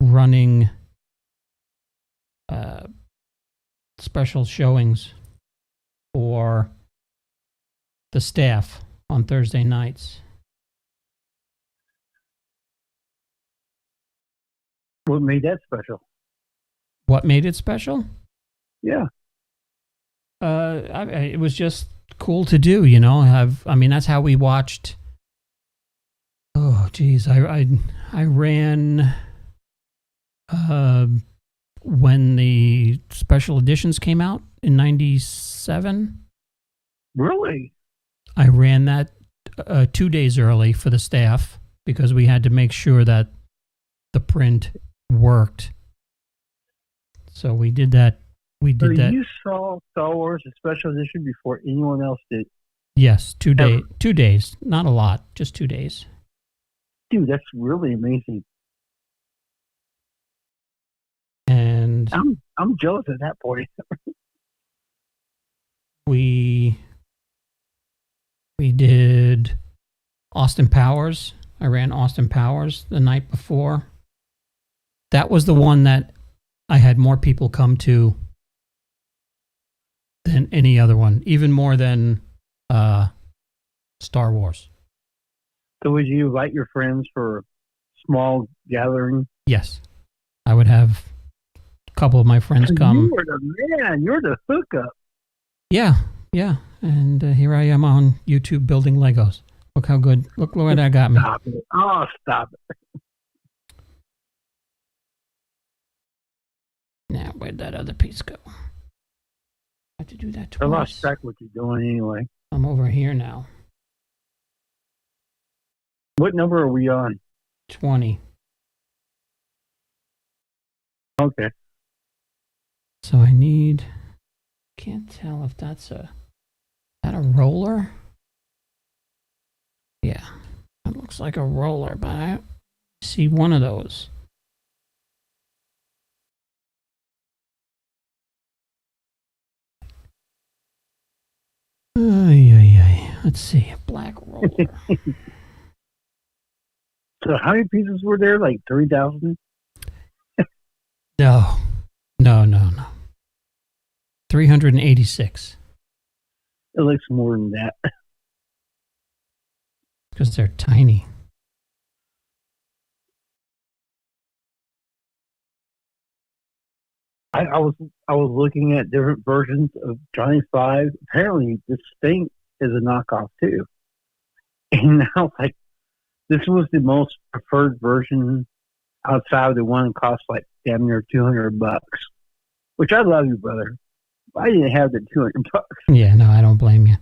running special showings for the staff on Thursday nights. What made that special? What made it special? Yeah. It was just cool to do, that's how we watched. Oh, geez, I ran when the special editions came out in '97. Really? I ran that 2 days early for the staff because we had to make sure that the print worked. So we did that. So you saw Star Wars, a special edition, before anyone else did? Yes, 2 days. 2 days, not a lot, just 2 days. Dude, that's really amazing. And I'm jealous at that point. we did Austin Powers. I ran Austin Powers the night before. That was the one that I had more people come to than any other one, even more than Star Wars. So would you invite your friends for a small gathering? Yes. I would have a couple of my friends come. You were the man. You're the hookup. Yeah. And here I am on YouTube building Legos. Look how good. Look where that got me. Stop it. Oh, stop it. Now, where'd that other piece go? I have to do that twice. I lost track what you're doing anyway. I'm over here now. What number are we on? 20. Okay. So I need... Can't tell if that's a... Is that a roller? Yeah. That looks like a roller, but I see one of those. Let's see. Black roller. So how many pieces were there? Like 3,000? No. 386. It looks more than that. Because they're tiny. I was looking at different versions of Johnny Five. Apparently, this thing is a knockoff too. And now, like, this was the most preferred version outside of the one that cost like damn near $200. Which I love you, brother. I didn't have the $200. Yeah, no, I don't blame you.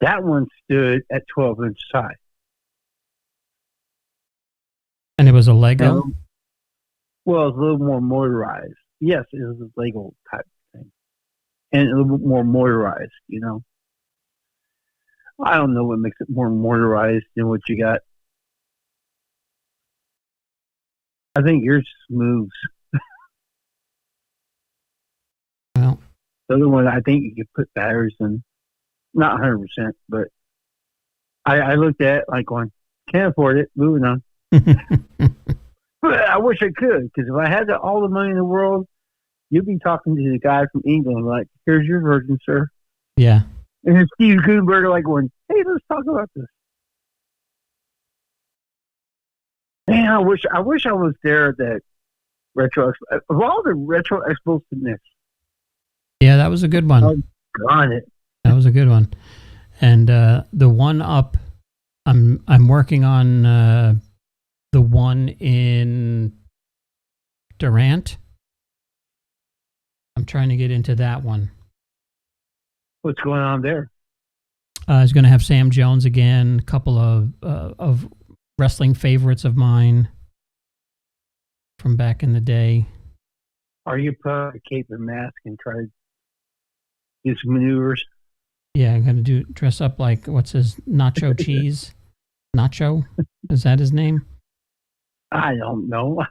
That one stood at 12 inches high. And it was a Lego? Well, it's a little more motorized. Yes, it was a Lego type thing. And a little bit more motorized, you know. I don't know what makes it more motorized than what you got. I think yours moves. Well, the other one, I think you could put batteries in. Not 100%, but I looked at it like going, can't afford it, moving on. But I wish I could, because if I had all the money in the world, you'd be talking to the guy from England like, here's your version, sir. Yeah. And then Steve Gutenberg like going, hey, let's talk about this. Man, I wish I was there at that retro expo. Of all the retro expos to miss. Yeah, that was a good one. Got it. That was a good one. And the one up, I'm working on the one in Durant. I'm trying to get into that one. What's going on there? I was going to have Sam Jones again, a couple of wrestling favorites of mine from back in the day. Are you put a cape and mask and try to do some maneuvers? Yeah, I'm going to dress up like, what's his, Nacho Cheese? Nacho? Is that his name? I don't know.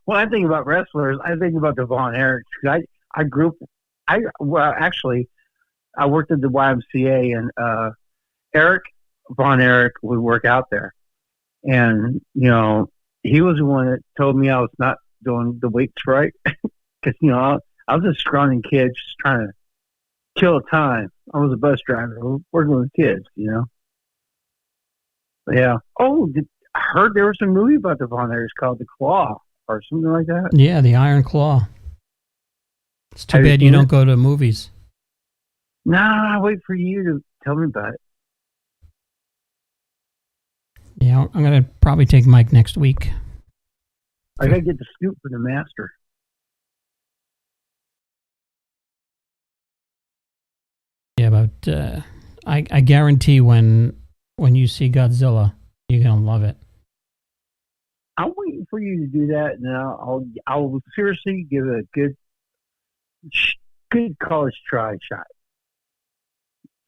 When I think about wrestlers, I think about the Von Erichs. I worked at the YMCA, and Eric Von Erich would work out there. And, you know, he was the one that told me I was not doing the weights right. Because, you know, I was a scrawny kid just trying to kill time. I was a bus driver working with kids, you know. But yeah. Oh, I heard there was a movie about the Von Erichs called The Claw or something like that. Yeah, The Iron Claw. It's too bad you don't go to movies. Nah, I wait for you to tell me about it. Yeah, I'm going to probably take Mike next week. I got to get the scoop for the master. Yeah, but I guarantee when you see Godzilla, you're going to love it. I'm waiting for you to do that, and I'll seriously give it a good college try shot.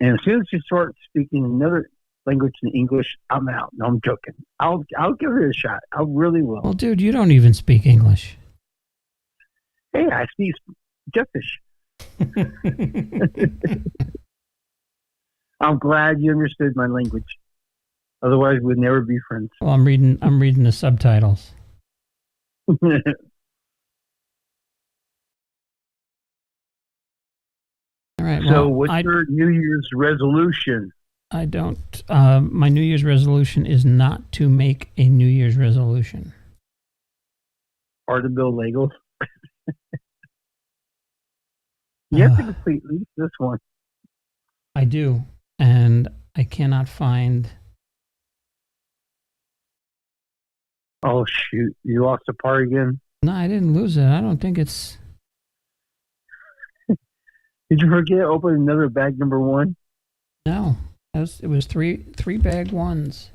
And as soon as you start speaking another language than English, I'm out. No, I'm joking. I'll give it a shot. I really will. Well, dude, you don't even speak English. Hey, I speak Jeffish. I'm glad you understood my language. Otherwise, we'd never be friends. Well, I'm reading the subtitles. All right. So, what's your New Year's resolution? I don't. My New Year's resolution is not to make a New Year's resolution. Or to build Legos. You have to complete at least this one. I do, and I cannot find. Oh shoot! You lost a part again? No, I didn't lose it. I don't think it's... Did you forget to open another bag number 1? No. It was three bag ones.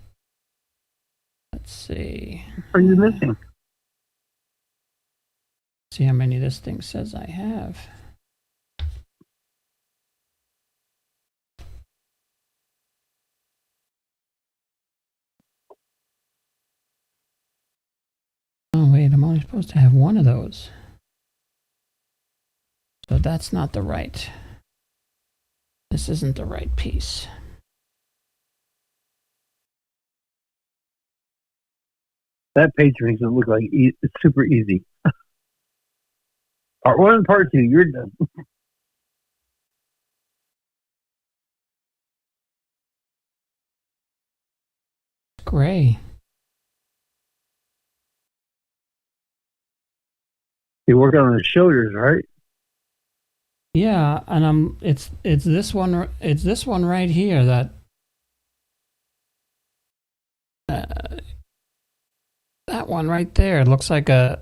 Let's see. What are you missing? See how many this thing says I have. Oh, wait, I'm only supposed to have one of those. So that's not the right. This isn't the right piece. That page makes it look like it's super easy. Part 1 and part 2, you're done. Gray. You're working on the shoulders, right? Yeah, and it's this one right here that that one right there. It looks like the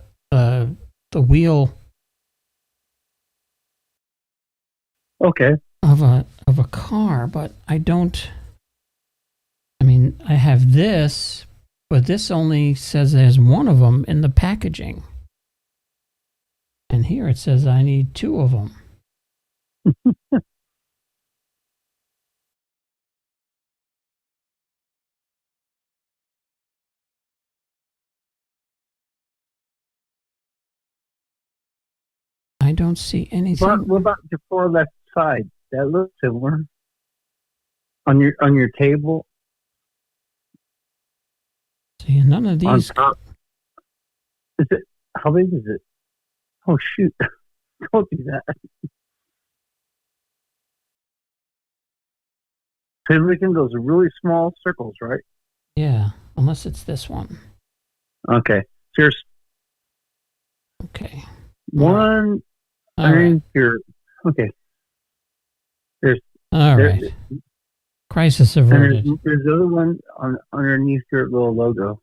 wheel Okay. of a car, but I don't. I mean, I have this, but this only says there's one of them in the packaging, and here it says I need 2 of them. I don't see anything. What about the far left side? That looks similar. On your table. See, none of these. On top. Is it? How big is it? Oh shoot! Don't do that. They're making those really small circles, right? Yeah, unless it's this one. Okay. Here's Okay. one underneath your. Okay. All right. Crisis averted. There's the other one underneath your little logo.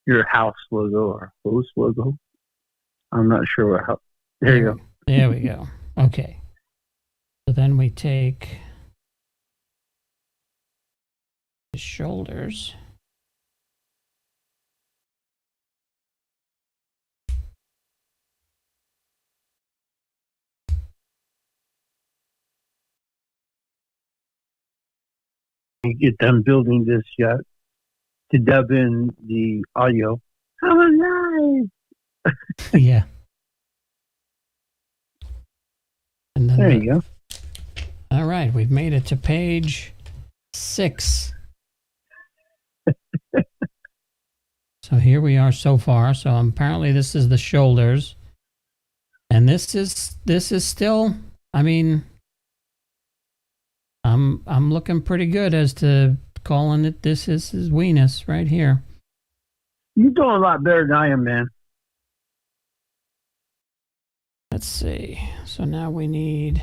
Your house logo or host logo. I'm not sure what. There you go. There we go. Okay. So then we take the shoulders. You get done building this yet to dub in the audio. I'm alive. Yeah. And then There you go. All right, we've made it to page 6. So here we are so far. So apparently this is the shoulders, and this is still. I mean, I'm looking pretty good as to calling it. This is his weenus right here. You're doing a lot better than I am, man. Let's see. So now we need.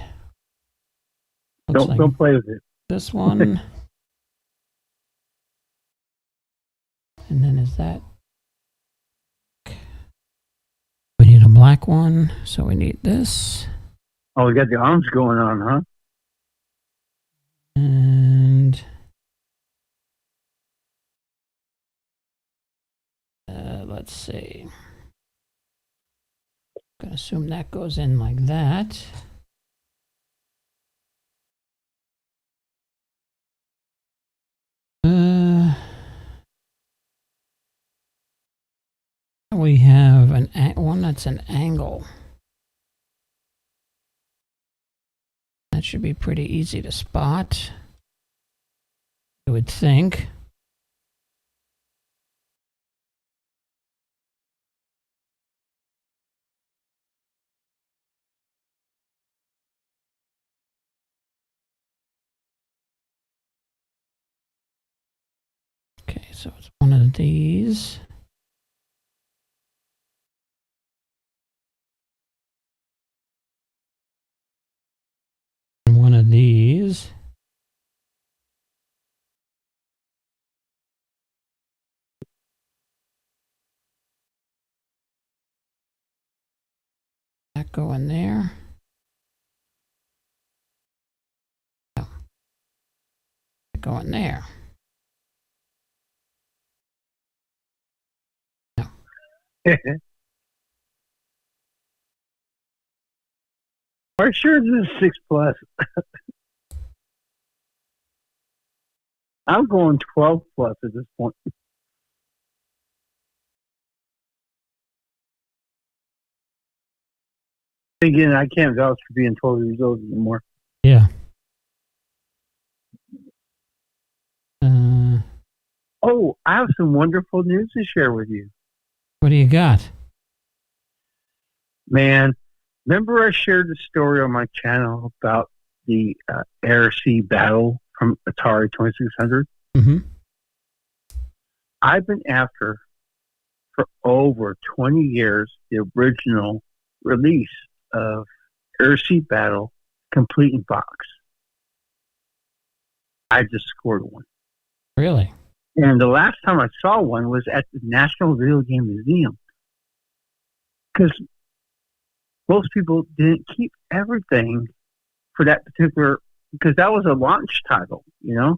Don't play with it. This one. And then is that? We need a black one, so we need this. Oh, we got the arms going on, huh? And let's see. I'm gonna assume that goes in like that. We have one that's an angle. That should be pretty easy to spot, I would think. Okay, so it's one of these. And one of these. That go in there. No. That go in there. No. Are sure this is 6 plus? I'm going 12 plus at this point. Again, I can't vouch for being 12 years old anymore. Yeah. Oh, I have some wonderful news to share with you. What do you got? Man, remember I shared the story on my channel about the Air-Sea battle from Atari 2600? Mm-hmm. I've been after, for over 20 years, the original release of Air-Sea Battle complete in box. I just scored one. Really? And the last time I saw one was at the National Video Game Museum. Because most people didn't keep everything for that particular, because that was a launch title, you know?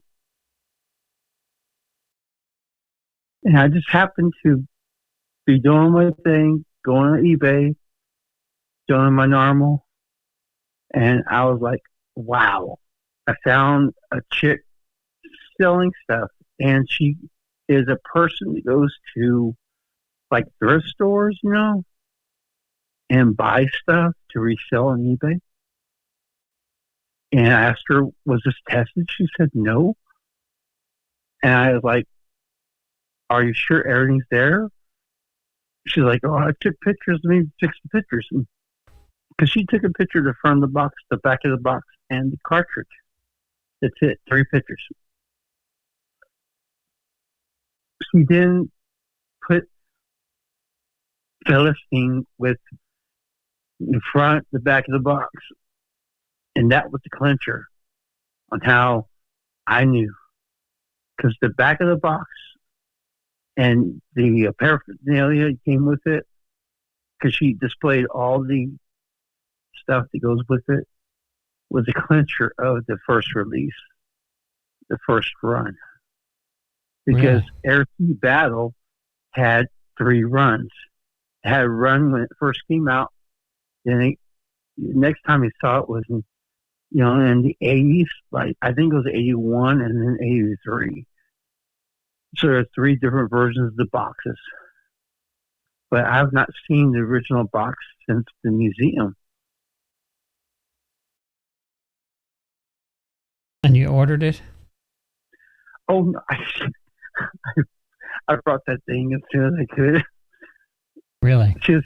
And I just happened to be doing my thing, going on eBay, doing my normal, and I was like, wow. I found a chick selling stuff, and she is a person that goes to like thrift stores, you know, and buy stuff to resell on eBay. And I asked her, was this tested? She said no. And I was like, are you sure everything's there? She's like, oh, I took pictures. Let me fix the pictures. Because she took a picture of the front of the box, the back of the box, and the cartridge. That's it, 3 pictures. She then put Celestine with the front, the back of the box. And that was the clincher on how I knew. Because the back of the box and the paraphernalia came with it, because she displayed all the stuff that goes with it, was a clincher of the first release, the first run. Because Air-Sea Battle had 3 runs. It had a run when it first came out. Then next time he saw it was in, you know, in the 80s, like I think it was 81 and then 83. So there are 3 different versions of the boxes. But I've not seen the original box since the museum. And you ordered it? Oh, no, I brought that thing as soon as I could. Really? She was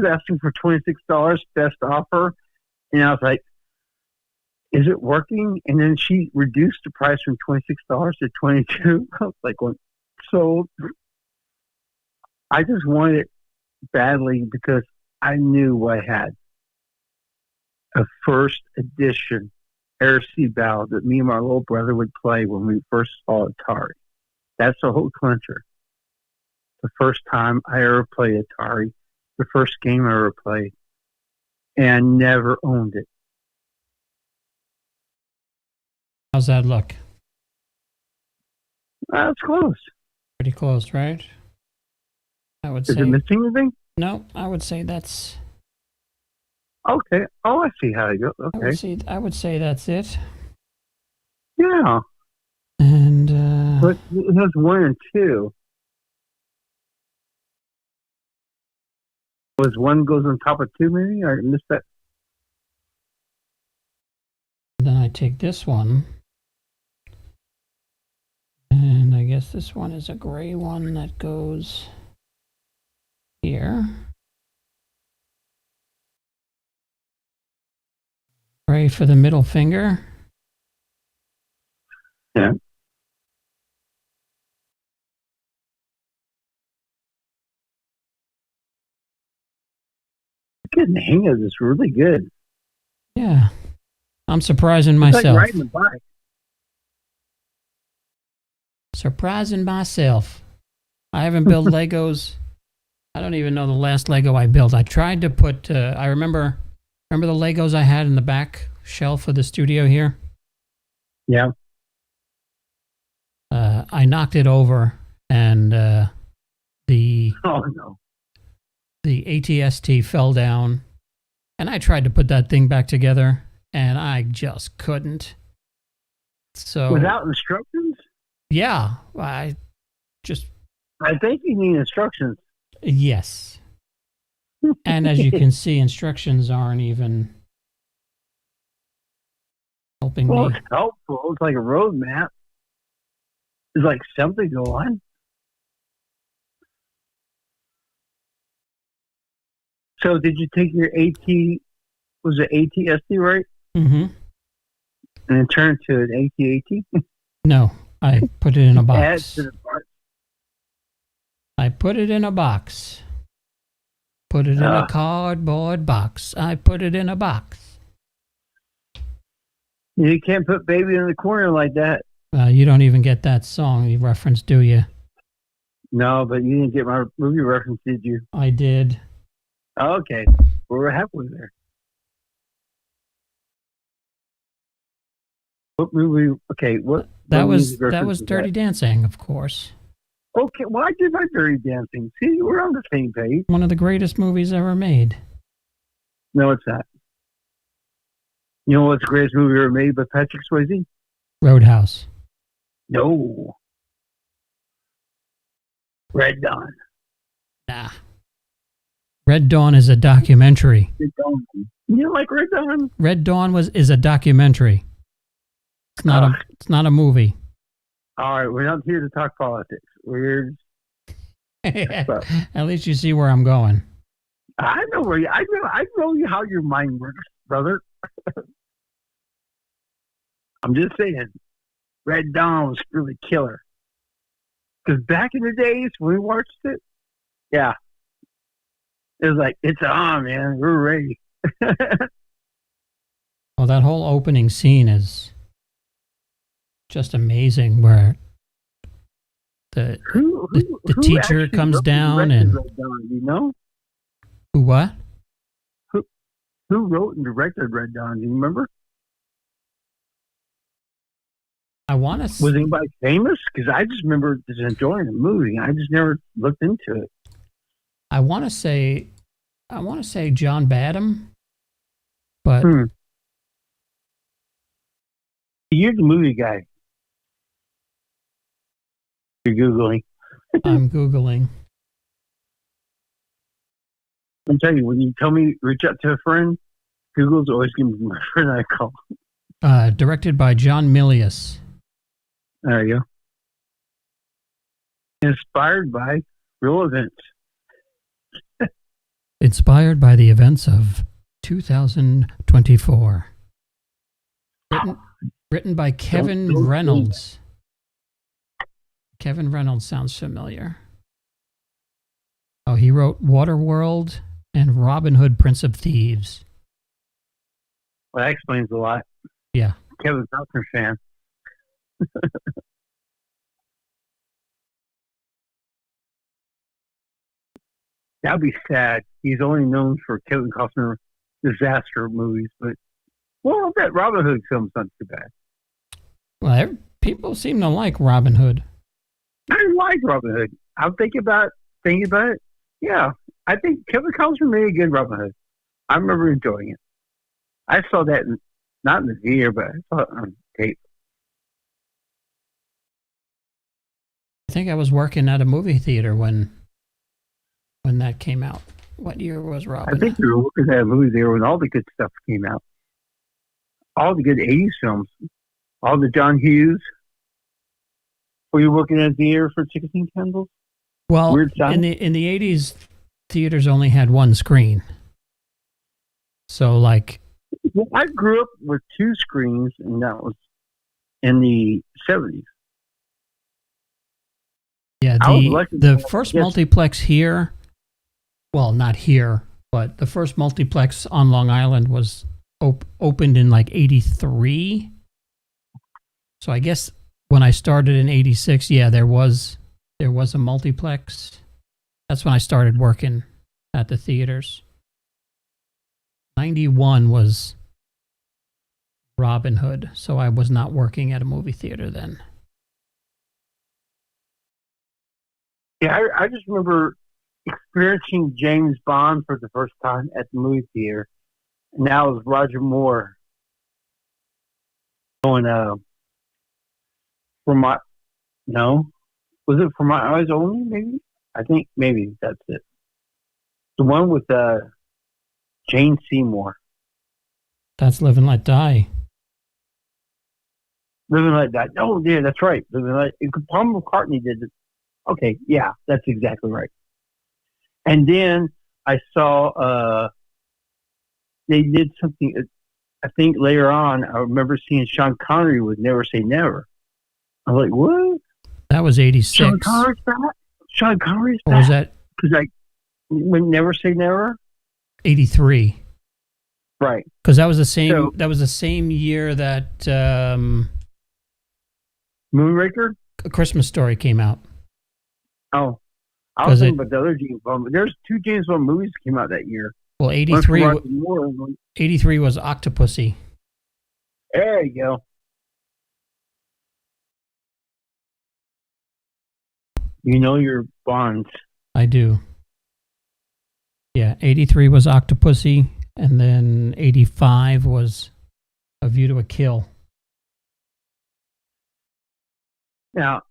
asking for $26 best offer, and I was like, "Is it working?" And then she reduced the price from $26 to $22. I was like, "So I just wanted it badly because I knew I had a first edition Air-Sea Battle that me and my little brother would play when we first saw Atari. That's the whole clincher. The first time I ever played Atari, the first game I ever played, and never owned it." How's that look? It's close. Pretty close, right? I would Is say. it missing anything? No, I would say that's. Okay. Oh, I see how you go. Okay. I would say that's it. Yeah. And But it has 1 and 2. Was 1 goes on top of 2, maybe? I missed that. then I take this one. And I guess this one is a gray one that goes here. Gray for the middle finger. Yeah. Getting the hang of this really good. Yeah. I'm surprising It's myself. like riding a bike. Surprising myself. I haven't built Legos I don't even know the last Lego I built. I tried to put. I remember the Legos I had in the back shelf of the studio here. Yeah. I knocked it over, and the ATST fell down, and I tried to put that thing back together, and I just couldn't. So without instructions? Yeah, I think you need instructions. Yes. And as you can see, instructions aren't even helping me. It's helpful. It's like a roadmap. There's like something going. So did you take your was it ATST, right? Mm-hmm. And then turn it to an AT-AT? No, I put it in a box. Add to the box. I put it in a box. Put it in a cardboard box. I put it in a box. You can't put baby in the corner like that. You don't even get that song you referenced, do you? No, but you didn't get my movie reference, did you? I did. Okay. We're halfway there. What movie? Okay, what? That was Dirty Dancing, of course. Okay, well, I did like Dirty Dancing. See, we're on the same page. One of the greatest movies ever made. No, it's not. You know what's the greatest movie ever made by Patrick Swayze? Roadhouse. No. Red Dawn. Nah. Red Dawn is a documentary. Red Dawn. You like Red Dawn? Red Dawn is a documentary. It's not a movie. All right, we're not here to talk politics. We're at least you see where I'm going. I know where I know how your mind works, brother. I'm just saying, Red Dawn was really killer. Because back in the days when we watched it, yeah, it was like, it's on, man. We're ready. Well, that whole opening scene is just amazing, where the teacher comes down and Red Dawn, you know? Who what? Who wrote and directed Red Dawn? Do you remember? I want to. Was anybody famous? Because I just remember just enjoying the movie. I just never looked into it. I want to say John Badham, but you're the movie guy. You're Googling. I'm Googling. I'm telling you, when you tell me reach out to a friend, Google's always giving my friend a call. Directed by John Milius. There you go. Inspired by real events. Inspired by the events of 2024. Written by Kevin Reynolds. Kevin Reynolds sounds familiar. Oh, he wrote Waterworld and Robin Hood, Prince of Thieves. Well, that explains a lot. Yeah. Kevin Costner fan. That'd be sad. He's only known for Kevin Costner disaster movies, but well, that Robin Hood film's not too bad. Well, people seem to like Robin Hood. I like Robin Hood. I'm thinking about it. Yeah, I think Kevin Costner made a good Robin Hood. I remember enjoying it. I saw that not in the theater, but I saw it on tape. I think I was working at a movie theater when that came out. What year was Robin? I think we were working at a movie theater when all the good stuff came out. All the good 80s films. All the John Hughes. Were you working at a theater for ticketing candles? Well, in the 80s, theaters only had one screen. So, like... Well, I grew up with two screens, and that was in the 70s. Yeah, the first multiplex here... Well, not here, but the first multiplex on Long Island was opened in like 83. So I guess when I started in 86, yeah, there was a multiplex That's when I started working at the theaters. 91 was Robin Hood, so I was not working at a movie theater then. Yeah, I just remember experiencing James Bond for the first time at the movie theater. And that was Roger Moore going, for my, no, was it For My Eyes Only, maybe? I think maybe that's it. The one with Jane Seymour. That's Live and Let Die. Live and Let Die. Oh, yeah, that's right. Live and Let. Paul McCartney did it. Okay, yeah, that's exactly right. And then I saw they did something. I think later on, I remember seeing Sean Connery with Never Say Never. I was like, what? That was 86. Sean Connery's back? Sean Connery's back? Or was that? Because when Never Say Never? 83. Right. Because that was the same. So, that was the same year that Moonraker? A Christmas Story came out. Oh, I was thinking about the other James Bond. There's 2 James Bond movies that came out that year. Well, 83 was Octopussy. There you go. You know your Bonds. I do. Yeah, 83 was Octopussy, and then 85 was A View to a Kill. Now,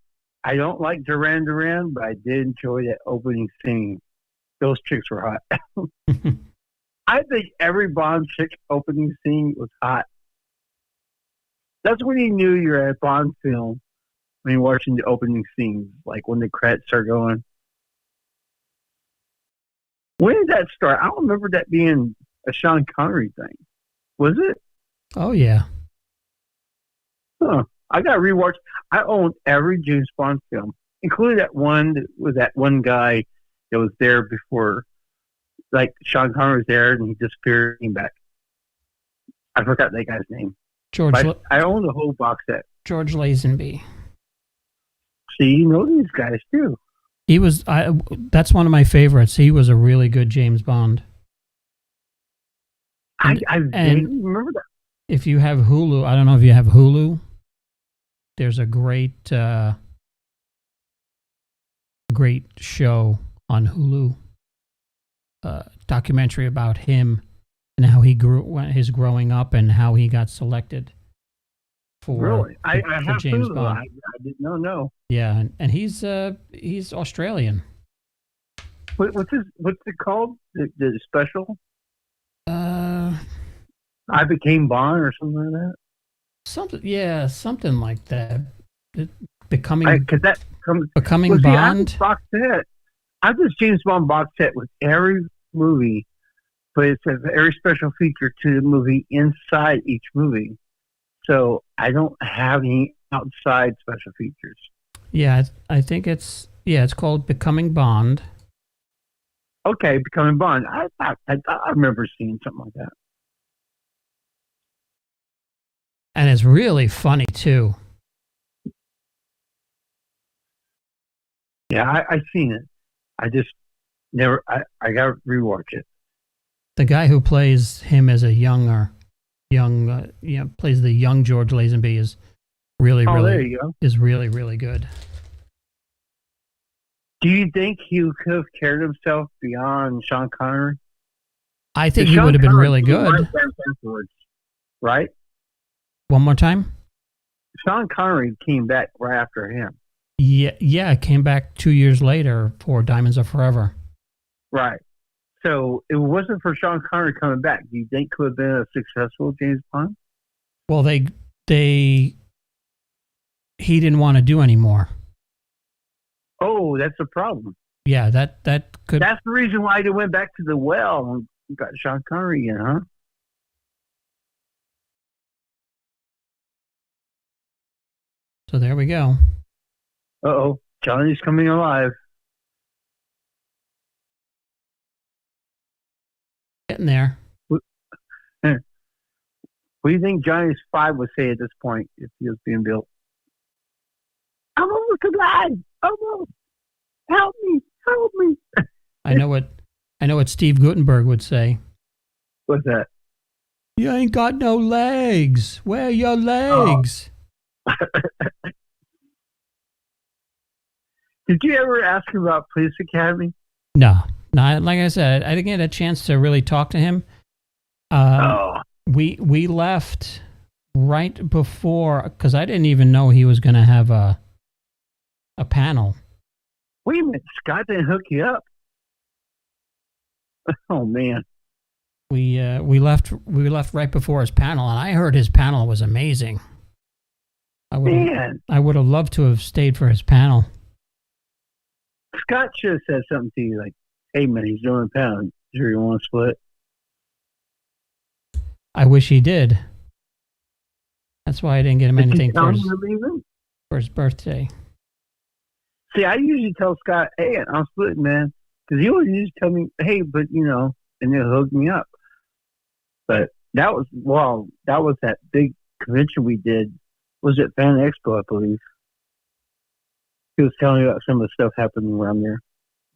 I don't like Duran Duran, but I did enjoy that opening scene. Those chicks were hot. I think every Bond chick opening scene was hot. That's when you knew you're at a Bond film, when you're watching the opening scenes, like when the credits are going. When did that start? I don't remember that being a Sean Connery thing. Was it? Oh, yeah. Huh. I got to rewatch. I own every James Bond film, including that one with that one guy that was there before, like Sean Connery was there and he disappeared and came back. I forgot that guy's name. I own the whole box set. George Lazenby. See, you know these guys too. He was. That's one of my favorites. He was a really good James Bond. I remember that. If you have Hulu, I don't know if you have Hulu. There's a great show on Hulu, documentary about him and how he his growing up and how he got selected for. Really, I have James Hulu. Bond. I didn't know. Yeah, and he's Australian. What's it called? The special? I Became Bond or something like that. Something like that. Becoming Bond. I have this James Bond box set with every movie, but it's a very special feature to the movie inside each movie. So I don't have any outside special features. Yeah, I think it's called Becoming Bond. Okay, Becoming Bond. I remember seeing something like that. And it's really funny, too. Yeah, I've seen it. I just never, I got to rewatch it. The guy who plays him as a plays the young George Lazenby is really really good. Do you think he could have carried himself beyond Sean Connery? I think he would have been really good. Right? One more time? Sean Connery came back right after him. Yeah, came back 2 years later for Diamonds Are Forever. Right. So it wasn't for Sean Connery coming back. Do you think could have been a successful James Bond? Well, he didn't want to do any more. Oh, that's a problem. Yeah, that could. That's the reason why they went back to the well and got Sean Connery in, huh? So there we go. Uh-oh, Johnny's coming alive. Getting there. What do you think Johnny's 5 would say at this point if he was being built? I'm almost alive. Almost. Help me. I know what Steve Gutenberg would say. What's that? You ain't got no legs. Where are your legs? Oh. Did you ever ask him about Police Academy? No. Like I said, I didn't get a chance to really talk to him. We left right before, because I didn't even know he was going to have a panel. Wait a minute, Scott didn't hook you up. Oh man. We left right before his panel, and I heard his panel was amazing. I would have loved to have stayed for his panel. Scott should have said something to you like, "Hey man, he's doing a panel. Sure you want to split?" I wish he did. That's why I didn't get him anything for his birthday. See, I usually tell Scott, "Hey, I'm splitting, man," because he always used to tell me, "Hey, but and he'll hook me up." But that was that big convention we did. Was it Fan Expo, I believe? He was telling me about some of the stuff happening around there.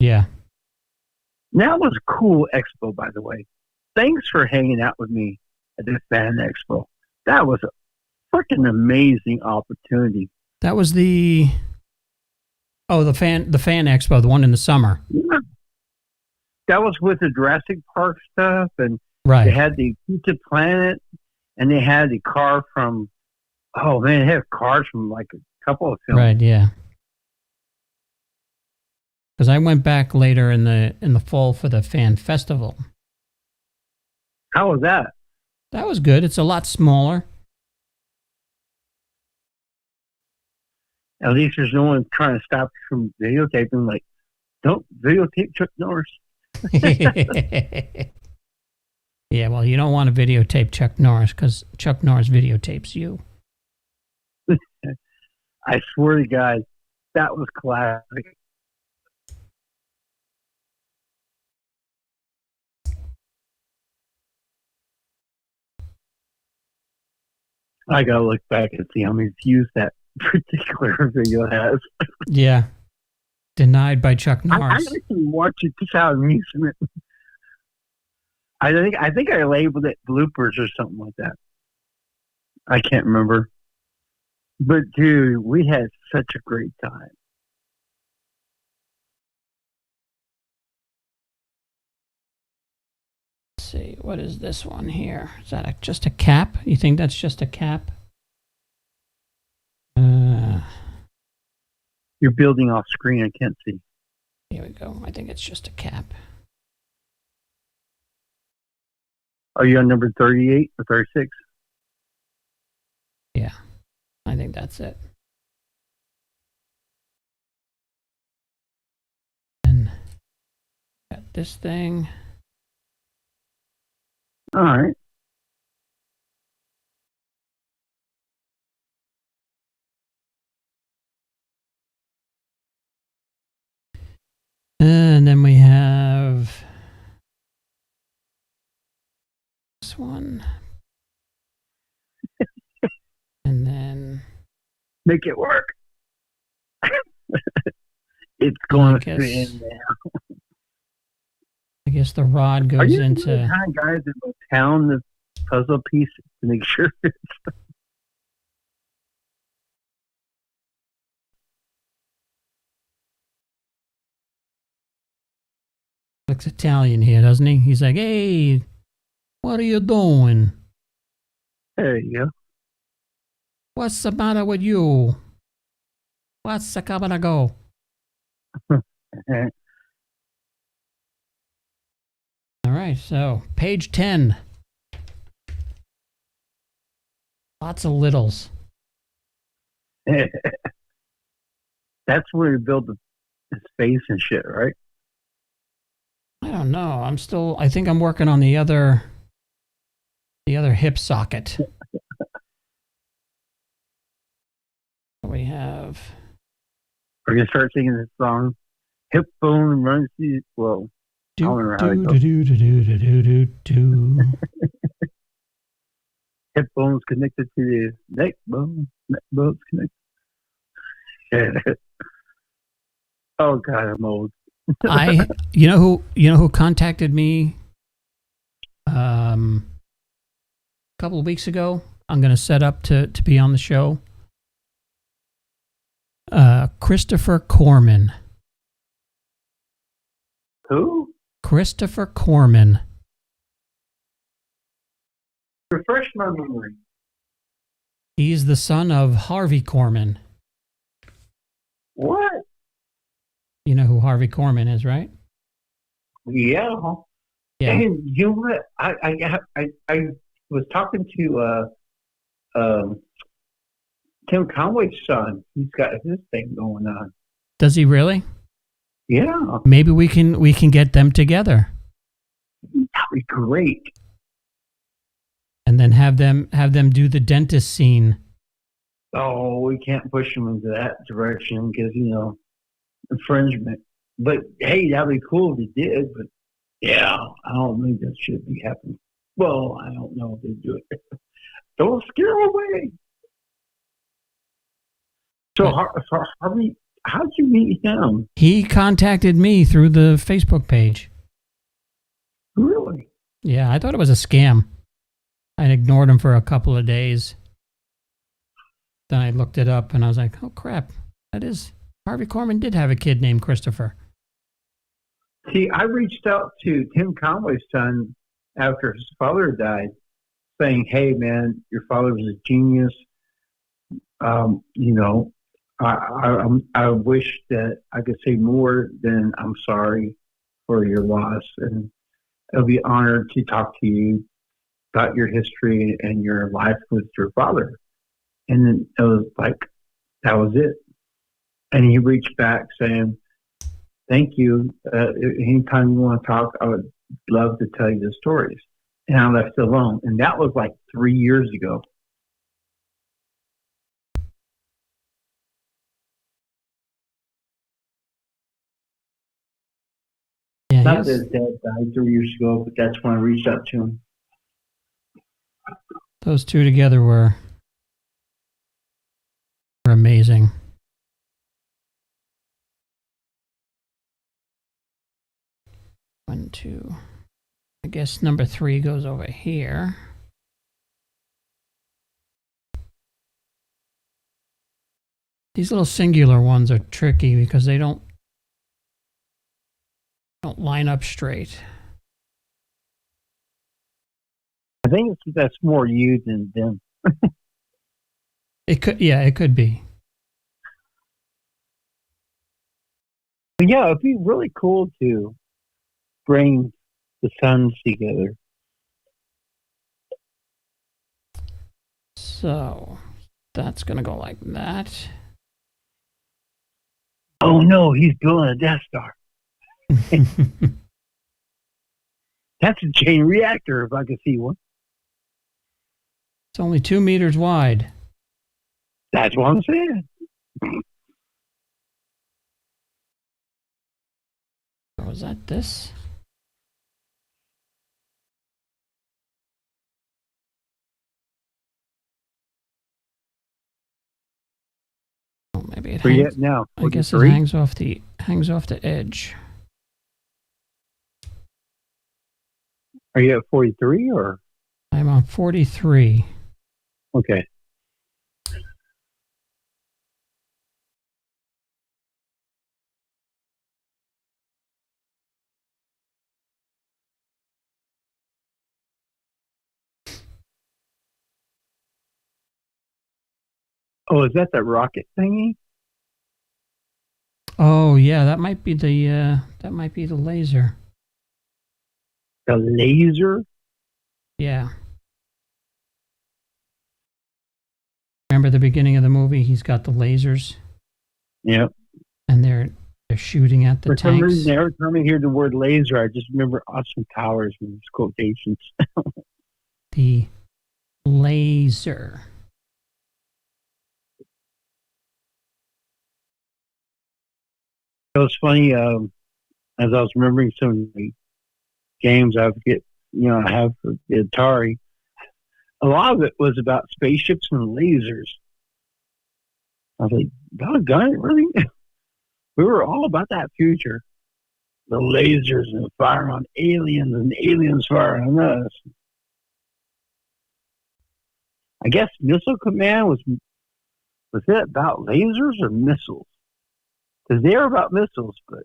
Yeah. That was a cool expo, by the way. Thanks for hanging out with me at this Fan Expo. That was a freaking amazing opportunity. That was the Fan Expo, the one in the summer. Yeah. That was with the Jurassic Park stuff, and right. They had the Pizza Planet, and they had the car from. Oh man, they have cars from like a couple of films. Right. Yeah. Because I went back later in the fall for the Fan Festival. How was that? That was good. It's a lot smaller. At least there's no one trying to stop you from videotaping. Like, don't videotape Chuck Norris. Yeah, well, you don't want to videotape Chuck Norris because Chuck Norris videotapes you. I swear to God, that was classic. I gotta look back and see how many views that particular video has. Yeah. Denied by Chuck Norris. I actually watch it just out of amusement. I think I labeled it bloopers or something like that. I can't remember. But dude, we had such a great time. Let's see, what is this one here? Is that just a cap? You think that's just a cap? You're building off screen, I can't see. Here we go. I think it's just a cap. Are you on number 38 or 36? Yeah, I think that's it. And got this thing. All right. And then we have this one. And then make it work. It's going to fit in there. I guess the rod goes into. Are you the kind of guys that will pound the puzzle piece to make sure it's. Looks Italian here, doesn't he? He's like, "Hey, what are you doing? There you go. What's the matter with you? What's the cabana go?" All right, so page 10. Lots of littles. That's where you build the space and shit, right? I don't know. I think I'm working on the other hip socket. We have. We're going to start singing this song. Hip bone runs through. Well, I don't remember how it goes. Hip bone's connected to the neck bone. Neck bone's connected. Oh, God, I'm old. You know who contacted me a couple of weeks ago? I'm going to set up to be on the show. Christopher Corman. Who? Christopher Corman. Refresh my memory. He's the son of Harvey Korman. What? You know who Harvey Korman is, right? Yeah. Yeah. And you know what? I was talking to Tim Conway's son. He's got his thing going on. Does he really? Yeah. Maybe we can get them together. That'd be great. And then have them do the dentist scene. Oh, we can't push them into that direction because, infringement. But hey, that'd be cool if they did. But yeah, I don't think that should be happening. Well, I don't know if they do it. Don't scare them away. So, Harvey, how'd you meet him? He contacted me through the Facebook page. Really? Yeah, I thought it was a scam. I ignored him for a couple of days. Then I looked it up and I was like, oh crap, that is, Harvey Korman did have a kid named Christopher. See, I reached out to Tim Conway's son after his father died, saying, hey man, your father was a genius. I wish that I could say more than I'm sorry for your loss. And I'll be honored to talk to you about your history and your life with your father. And then it was like, that was it. And he reached back saying, thank you. Anytime you want to talk, I would love to tell you the stories. And I left it alone. And that was like 3 years ago. Yeah, Not that his dad died 3 years ago, but that's when I reached out to him. Those two together were amazing. One, two. I guess number 3 goes over here. These little singular ones are tricky because they don't line up straight. I think that's more you than them. It could be. But yeah, it'd be really cool to bring the sons together. So that's gonna go like that. Oh no, he's building a Death Star. That's a chain reactor, if I could see one. It's only 2 meters wide. That's what I'm saying. Was that this? Oh, maybe it hangs. Now, I guess it hangs off the edge. Are you at 43 or? I'm on 43. Okay. Oh, is that rocket thingy? Oh yeah, that might be the laser. The laser? Yeah. Remember the beginning of the movie? He's got the lasers. Yep. And they're shooting at the tanks. For some reason, every time I hear the word laser, I just remember Austin Powers with his quotations. The laser. It was funny, as I was remembering some of the games I have for the Atari. A lot of it was about spaceships and lasers. I was like, doggone it, really? We were all about that future. the lasers and fire on aliens and aliens fire on us. I guess Missile Command was it about lasers or missiles? Because they're about missiles, but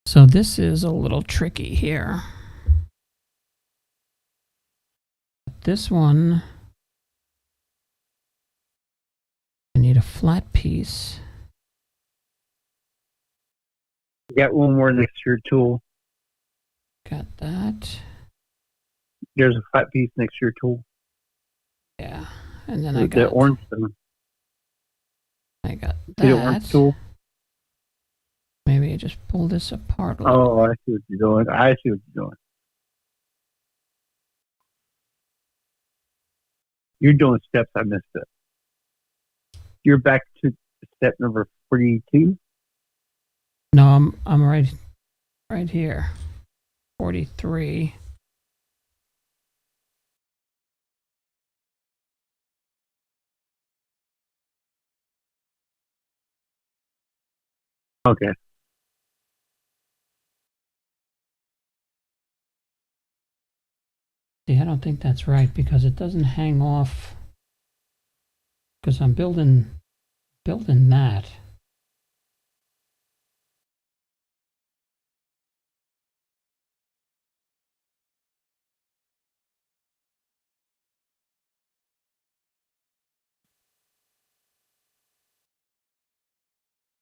so this is a little tricky here. This one, I need a flat piece. got one more next to your tool. Got that. There's a flat piece next to your tool. Yeah, and then I got the orange one. I got that. The orange tool. Maybe I just pull this apart. Oh, I see what you're doing. I see what you're doing. You're doing steps. I missed it. You're back to step number 42. No, I'm right here. 43. Okay. See, I don't think that's right because it doesn't hang off. Because I'm building that.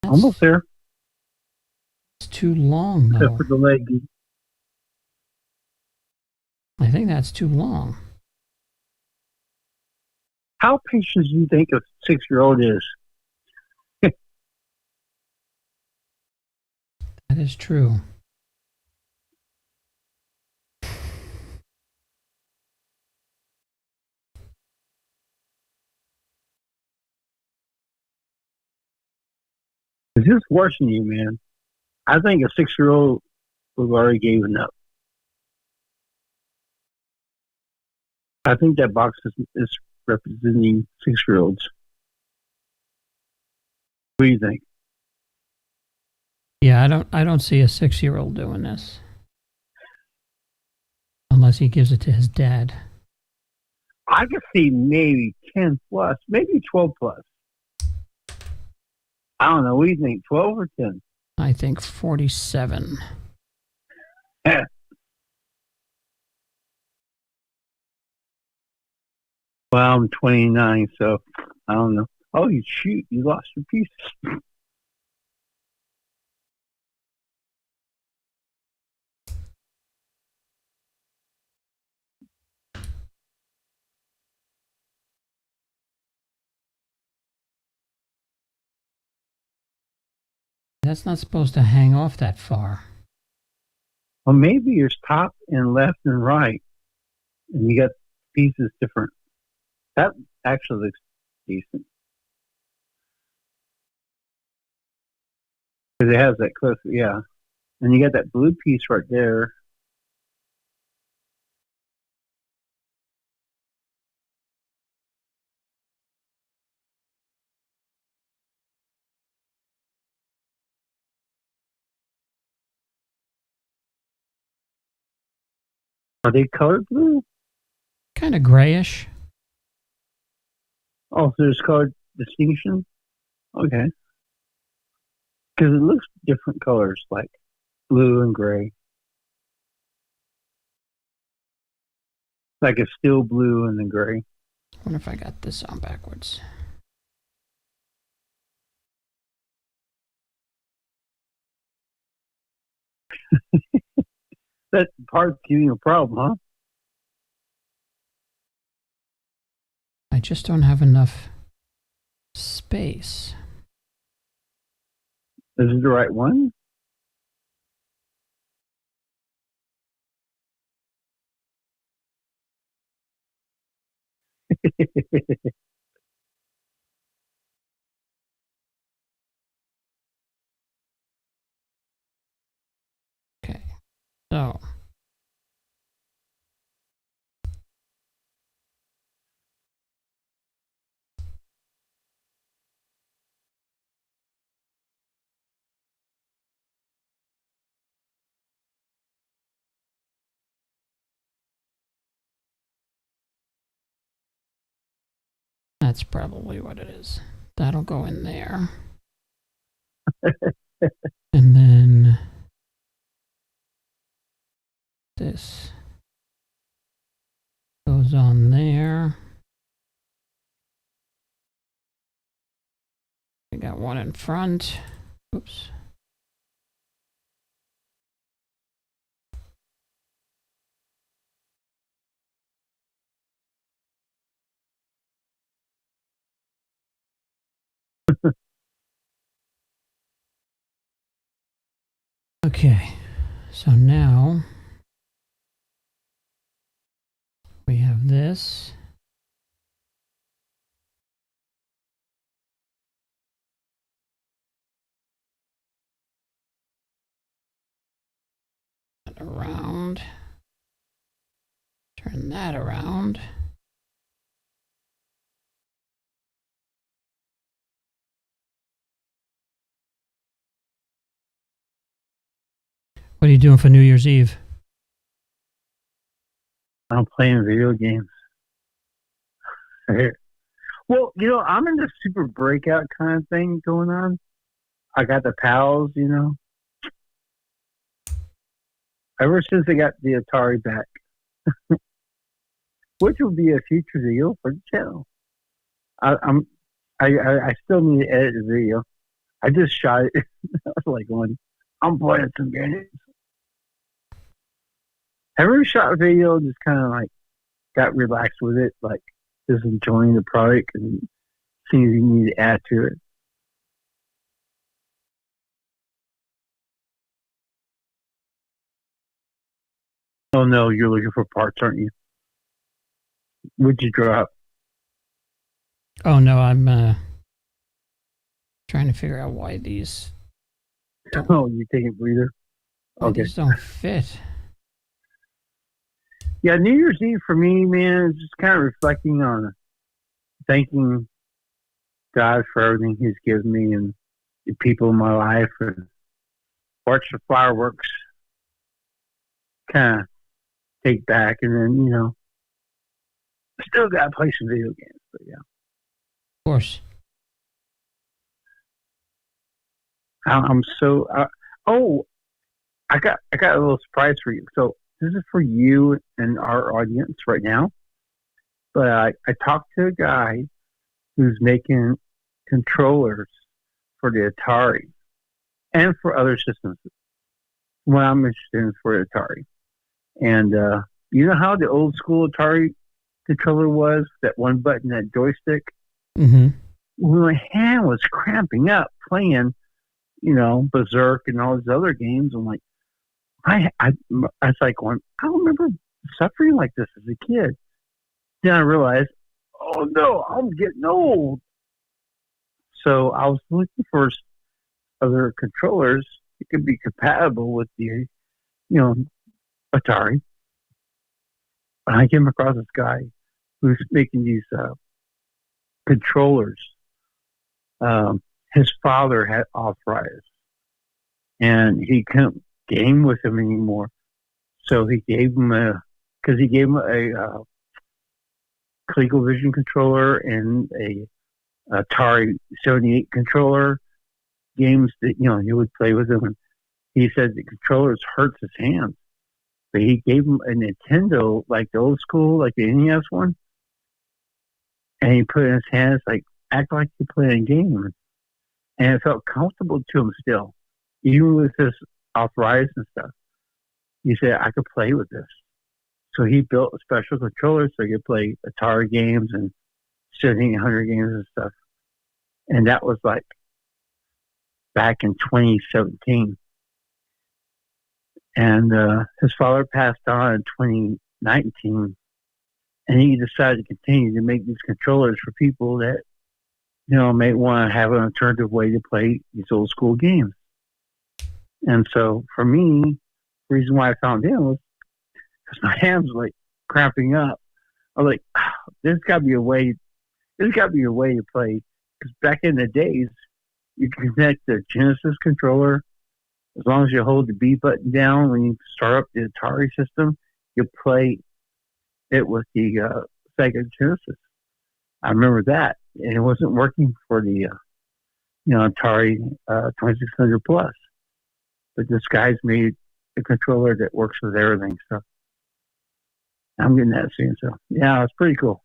Almost there. It's too long, though. Except for the leg. I think that's too long. How patient do you think a 6-year-old is? That is true. It's just watching you, man. I think a 6-year-old would have already given up. I think that box is representing 6-year-olds. What do you think? Yeah, I don't see a 6-year-old doing this. Unless he gives it to his dad. I could see maybe 10 plus, maybe 12 plus. I don't know. What do you think, 12 or 10? I think 47. Yeah. Well, I'm 29, so I don't know. Oh, you shoot. You lost your piece. That's not supposed to hang off that far. Well, maybe there's top and left and right, and you got pieces different. That actually looks decent. Because it has that close, yeah. And you got that blue piece right there. Are they colored blue? Kind of grayish. Oh, so there's color distinction? Okay. Because it looks different colors, like blue and gray. Like a steel blue and the gray. I wonder if I got this on backwards. That part's giving you a problem, huh? I just don't have enough space. Is it the right one? Okay, so That's probably what it is. That'll go in there. And then this goes on there. We got one in front. Oops. Okay, so now we have this. Around. Turn that around. What are you doing for New Year's Eve? I'm playing video games. Well, I'm in this super breakout kind of thing going on. I got the pals, ever since I got the Atari back, which will be a future video for the channel. I still need to edit the video. I just shot it. I was like going, I'm playing some games. Every shot video just kind of like got relaxed with it, like just enjoying the product and seeing if you need to add to it. Oh no, you're looking for parts, aren't you? Would you drop? Oh no, I'm trying to figure out why these. Oh, you taking a breather? Okay. These don't fit. Yeah, New Year's Eve for me, man, is just kind of reflecting on thanking God for everything He's given me and the people in my life, and watch the fireworks kind of take back, and then still got to play some video games, but yeah. Of course. I'm so. I got a little surprise for you. So this is for you and our audience right now. But I talked to a guy who's making controllers for the Atari and for other systems. What I'm interested in is for the Atari. And you know how the old school Atari controller was? That one button, that joystick? Mm-hmm. When my hand was cramping up playing, Berserk and all these other games, I'm like, I was like going, I don't remember suffering like this as a kid. Then I realized, oh no, I'm getting old. So I was looking for other controllers that could be compatible with the, Atari. And I came across this guy who's making these controllers. His father had arthritis, and he couldn't game with him anymore. So he gave him a ColecoVision controller and a Atari 78 controller, games that he would play with him. And he said the controllers hurts his hands, but he gave him a Nintendo, like the old school, like the NES one, and he put it in his hands, like act like you're playing a game, and it felt comfortable to him still, even with his arthritis and stuff. He said, I could play with this. So he built a special controller so he could play Atari games and 1,700 games and stuff. And that was like back in 2017. And his father passed on in 2019. And he decided to continue to make these controllers for people that, may want to have an alternative way to play these old school games. And so for me, the reason why I found him was because my hands were like cramping up. I was like, there's got to be a way to play. Because back in the days, you can connect the Genesis controller. As long as you hold the B button down when you start up the Atari system, you play it with the Sega Genesis. I remember that. and it wasn't working for the Atari 2600 Plus. But this guy's made a controller that works with everything. So I'm getting that soon. So yeah, it's pretty cool.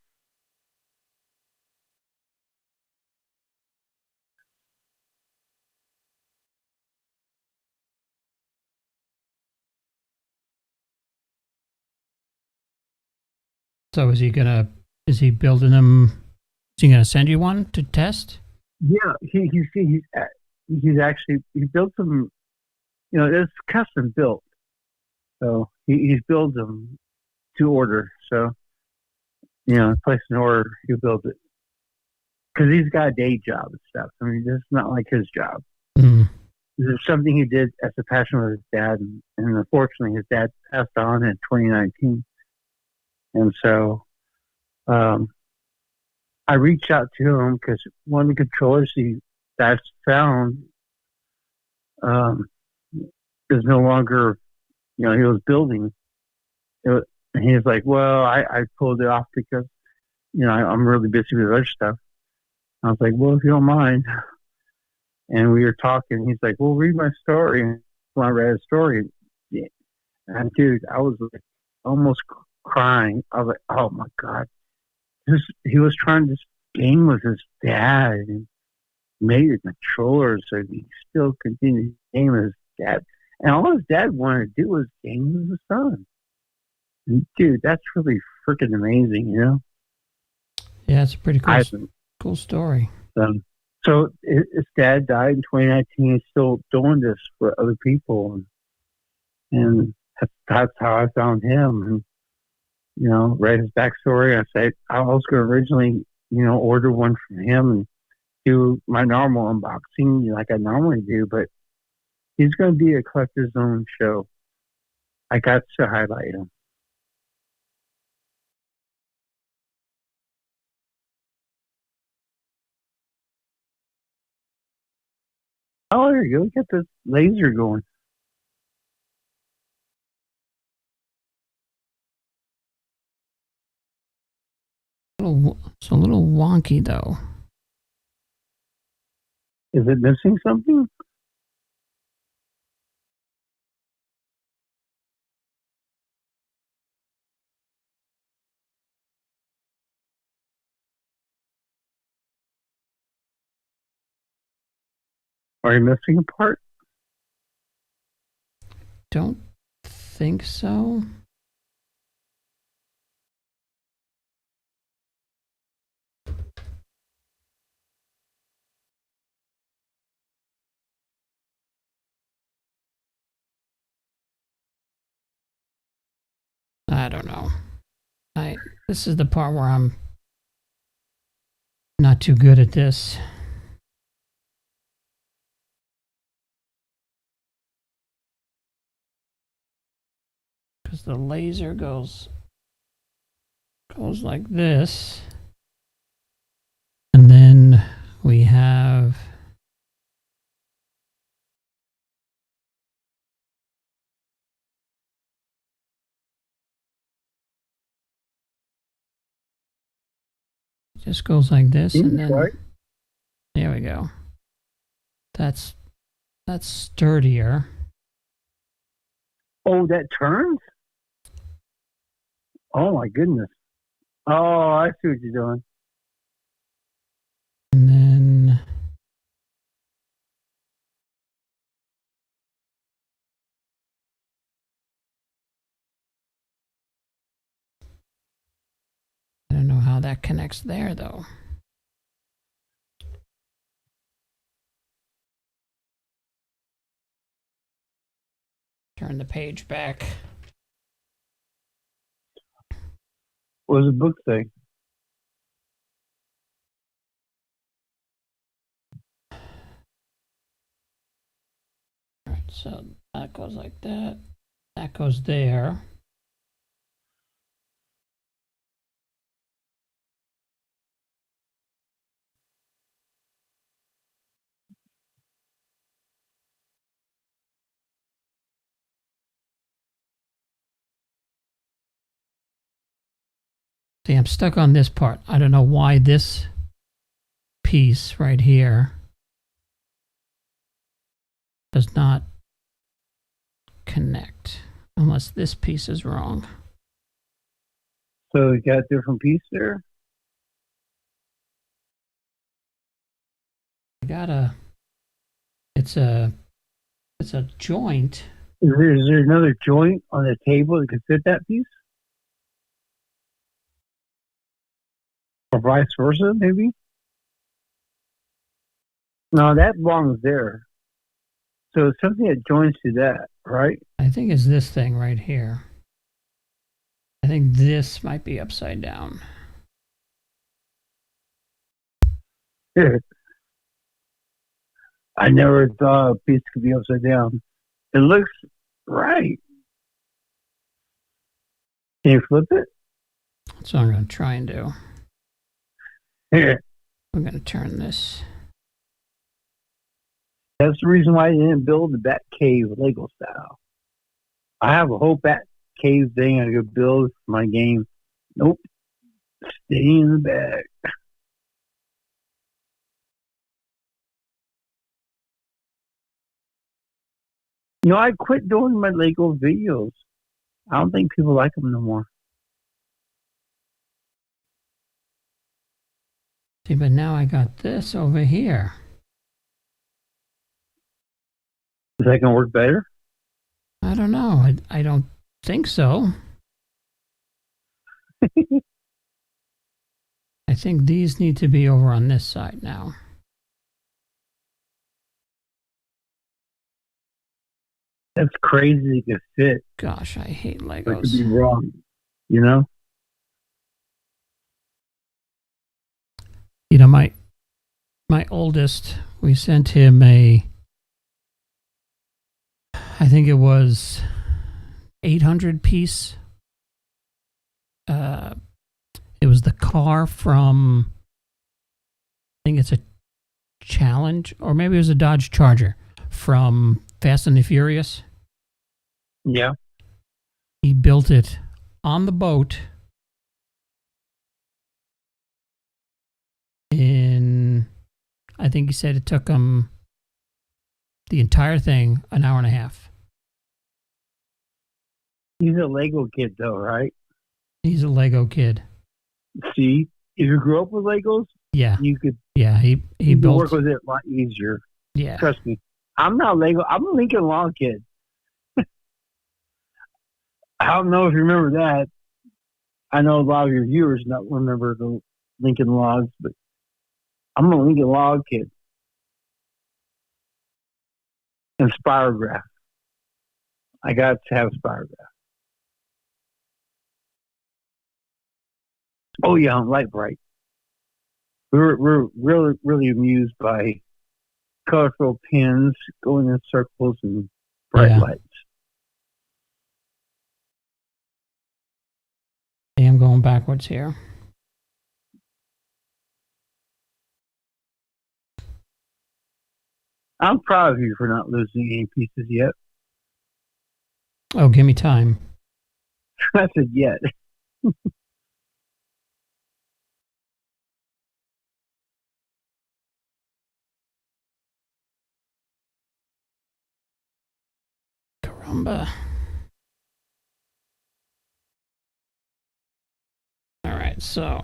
So is he building them? Is he gonna send you one to test? Yeah, he's actually he built them. It's custom built. So he's built them to order. So place an order, he'll build it because he's got a day job and stuff. I mean, it's not like his job. Mm. This is something he did as a passion with his dad, and unfortunately, his dad passed on in 2019. And so, I reached out to him because one of the controllers that's found is no longer, he was building. And he was like, well, I pulled it off because, I'm really busy with other stuff. I was like, well, if you don't mind. And we were talking. He's like, well, read my story. And when I read his story, and dude, I was like almost crying. I was like, oh my God. He was trying this game with his dad and made a controller so he still continued to game with his dad. And all his dad wanted to do was game with his son. And dude, that's really freaking amazing, Yeah, it's a pretty cool story. So his dad died in 2019. He's still doing this for other people. And that's how I found him. And, read his backstory. I said, I was going to originally, order one from him and do my normal unboxing like I normally do, but he's going to be a collector's own show. I got to highlight him. Oh, there you go. Get this laser going. It's a little wonky, though. Is it missing something? Are you missing a part? Don't think so. I don't know. This is the part where I'm not too good at this. Because the laser goes like this. And then we have just goes like this, and then right. There we go. That's sturdier. Oh, that turns? Oh my goodness. Oh, I see what you're doing. And then I don't know how that connects there, though. Turn the page back. What does the book say? All right, so that goes like that. That goes there. See, I'm stuck on this part. I don't know why this piece right here does not connect unless this piece is wrong. So you got a different piece there? It's a joint. Is there another joint on the table that could fit that piece? Or vice versa, maybe? No, that belongs there. So it's something that joins to that, right? I think it's this thing right here. I think this might be upside down. I never thought a piece could be upside down. It looks right. Can you flip it? That's what I'm going to try and do. Here. I'm going to turn this. That's the reason why I didn't build the Bat Cave Lego style. I have a whole Bat Cave thing I could build for my game. Nope. Stay in the bag. You know, I quit doing my Lego videos. I don't think people like them no more. See, but now I got this over here. Is that going to work better? I don't know. I don't think so. I think these need to be over on this side now. That's crazy to fit. Gosh, I hate That Legos. could be wrong, you know? You know, my oldest, we sent him I think it was 800 piece. It was the car from, I think it's a Challenge, or maybe it was a Dodge Charger from Fast and the Furious. Yeah. He built it on the boat in, I think he said it took him the entire thing an hour and a half. He's a Lego kid, though, right? He's a Lego kid. See, if you grew up with Legos, Yeah. you could He built, work with it a lot easier. yeah. Trust me. I'm not Lego. I'm a Lincoln Log kid. I don't know if you remember that. I know a lot of your viewers not remember the Lincoln Logs, but I'm a Lincoln Log kid. And Spirograph. I got to have Spirograph. Oh yeah, on Light Bright. We're really amused by colorful pins going in circles and bright lights. I am going backwards here. I'm proud of you for not losing any pieces yet. Oh, give me time. I said yet. Caramba. All right, so.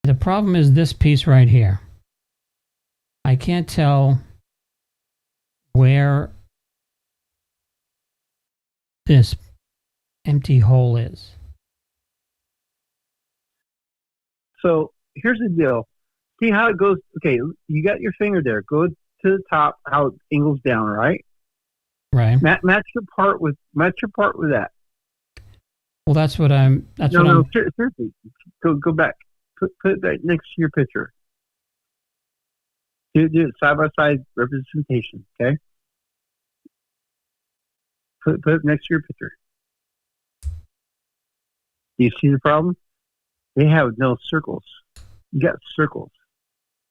The problem is this piece right here. I can't tell where this empty hole is. So here's the deal. See how it goes? Okay, you got your finger there. Go to the top, how it angles down, right? Right. Match your part with that. Well, that's what I'm. Seriously. Go back. Put it back next to your picture. Do it side by side representation. Okay. Put it next to your picture. Do you see the problem? They have no circles. You got circles.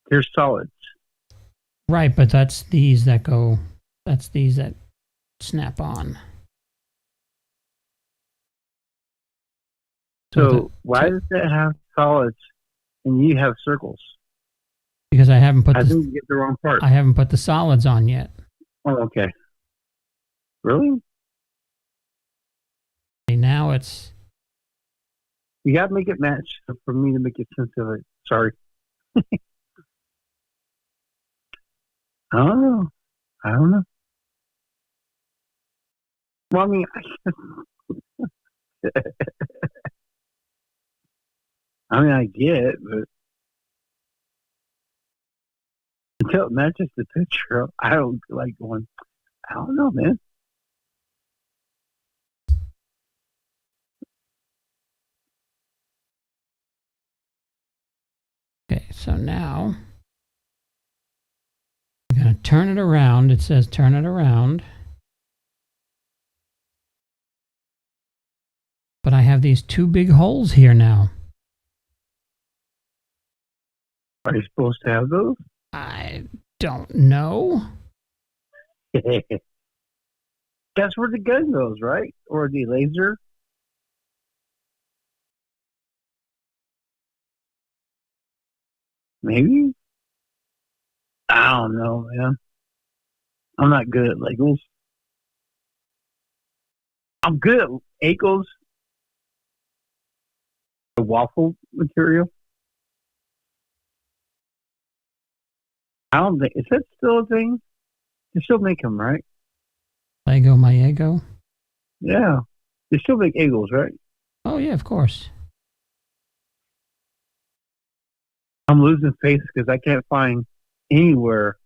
They're solids. Right, but that's these that go. That's these that snap on. So why does that have solids and you have circles? Because I haven't put. I think you get the wrong part. I haven't put the solids on yet. Oh, okay. Really? Now it's. You got to make it match for me to make sense of it. Sorry. I don't know. Well, I mean, I get it, but until it matches the picture, I don't like going. I don't know, man. Okay, so now I'm going to turn it around. It says turn it around. But I have these two big holes here now. Are you supposed to have those? I don't know. That's where the gun goes, right? Or the laser? Maybe? I don't know, man. I'm not good at Legos. I'm good at Egos. The waffle material. I don't think, is that still a thing? They still make them, right? Lego my ego? Yeah. They still make Egos, right? Oh, yeah, of course. I'm losing faith because I can't find anywhere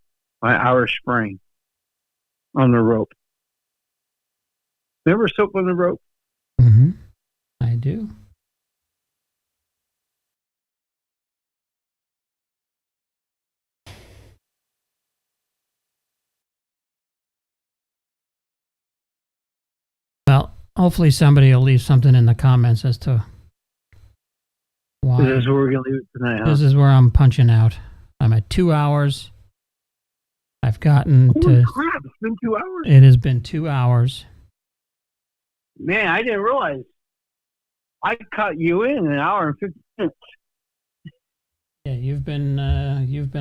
my Irish Spring on the rope. Remember soap on the rope? Mm-hmm. I do. Well, hopefully somebody will leave something in the comments as to why. This is where we're going to leave it tonight, huh? This is where I'm punching out. I'm at 2 hours. I've gotten Holy to... crap, it's been 2 hours? It has been 2 hours. Man, I didn't realize. I caught you in an hour and 50 minutes. Yeah, you've been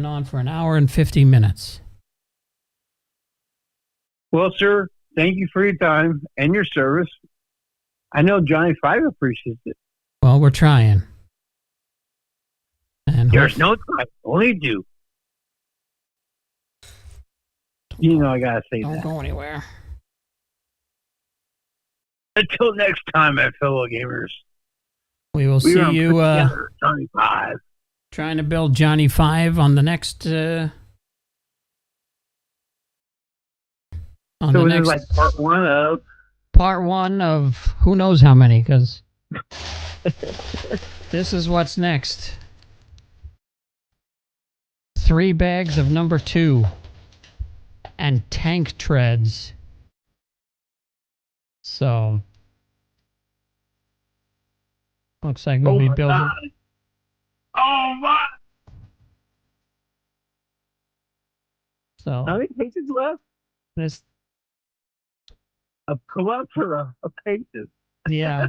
on for an hour and 50 minutes. Well, sir, thank you for your time and your service. I know Johnny Five appreciates it. Well, we're trying. And there's no time, only do. You know I gotta say don't that. Don't go anywhere. Until next time, my fellow gamers. We will see you. Johnny Five. Trying to build Johnny Five on the next. On so the this next is like part one of who knows how many, because this is what's next. 3 bags of number 2 and tank treads. So looks like we'll be building. God. Oh my! So how many pages left? This. A plethora of pages. Yeah.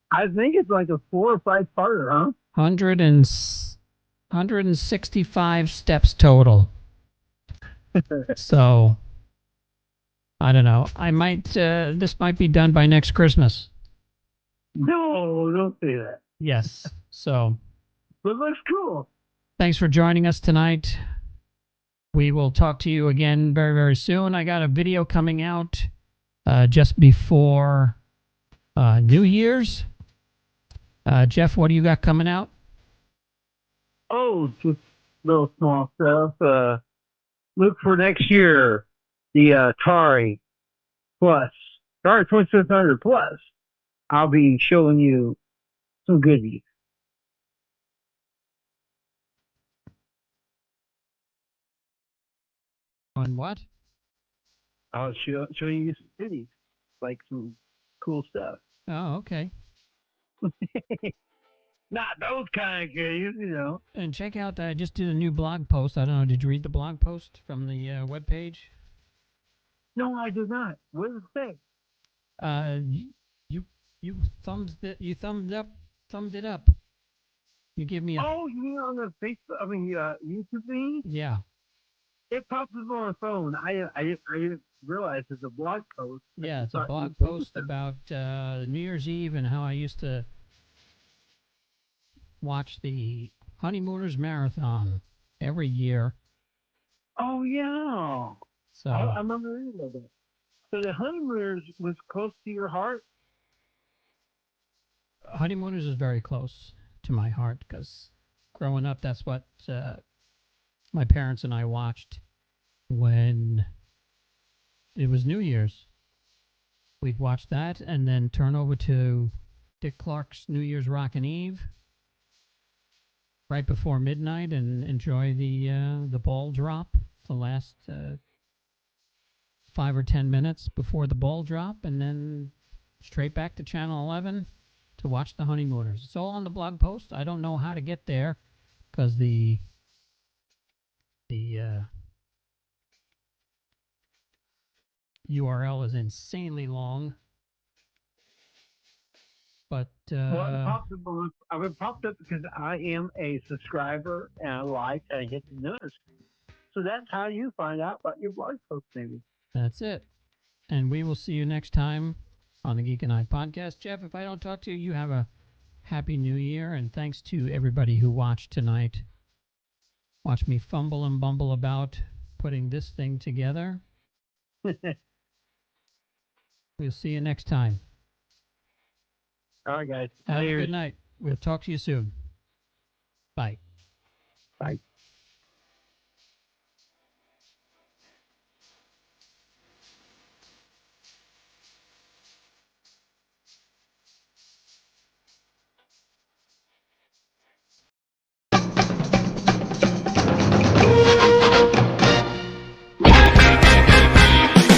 I think it's like a 4 or 5 parter, huh? 165 steps total. So I don't know. I might. This might be done by next Christmas. No, don't say that. Yes. So. But it looks cool. Thanks for joining us tonight. We will talk to you again very, very soon. I got a video coming out just before New Year's. Jeff, what do you got coming out? Oh, just little small stuff. Look for next year, the Atari Plus, Atari 2600 Plus. I'll be showing you some goodies. On what? I'll show you some goodies, like some cool stuff. Oh, okay. Not those kind of goodies, you know. And check out, I just did a new blog post. I don't know, did you read the blog post from the webpage? No, I did not. What does it say? You thumbed it up. You give me a Oh, you mean on the Facebook? I mean, YouTube thing? yeah. It pops up on my phone. I didn't realize it's a blog post. I Yeah, just it's a thought you blog posted post it. about New Year's Eve and how I used to watch the Honeymooners Marathon every year. Oh yeah, I So remember reading about that. So the honeymooners was close to your heart. Honeymooners is very close to my heart because growing up, that's what my parents and I watched when it was New Year's. We'd watch that and then turn over to Dick Clark's New Year's Rockin' Eve right before midnight and enjoy the ball drop, the last 5 or 10 minutes before the ball drop, and then straight back to Channel 11 to watch the Honeymooners. It's all on the blog post. I don't know how to get there because the URL is insanely long. But Well, it popped up because I am a subscriber and I like and I get the notice. So that's how you find out about your blog post, maybe. that's it. And we will see you next time on the Geek and I podcast. Jeff, if I don't talk to you, you have a happy new year. And thanks to everybody who watched tonight. Watch me fumble and bumble about putting this thing together. We'll see you next time. All right, guys. Have a Cheers. good night. We'll talk to you soon. Bye. Bye.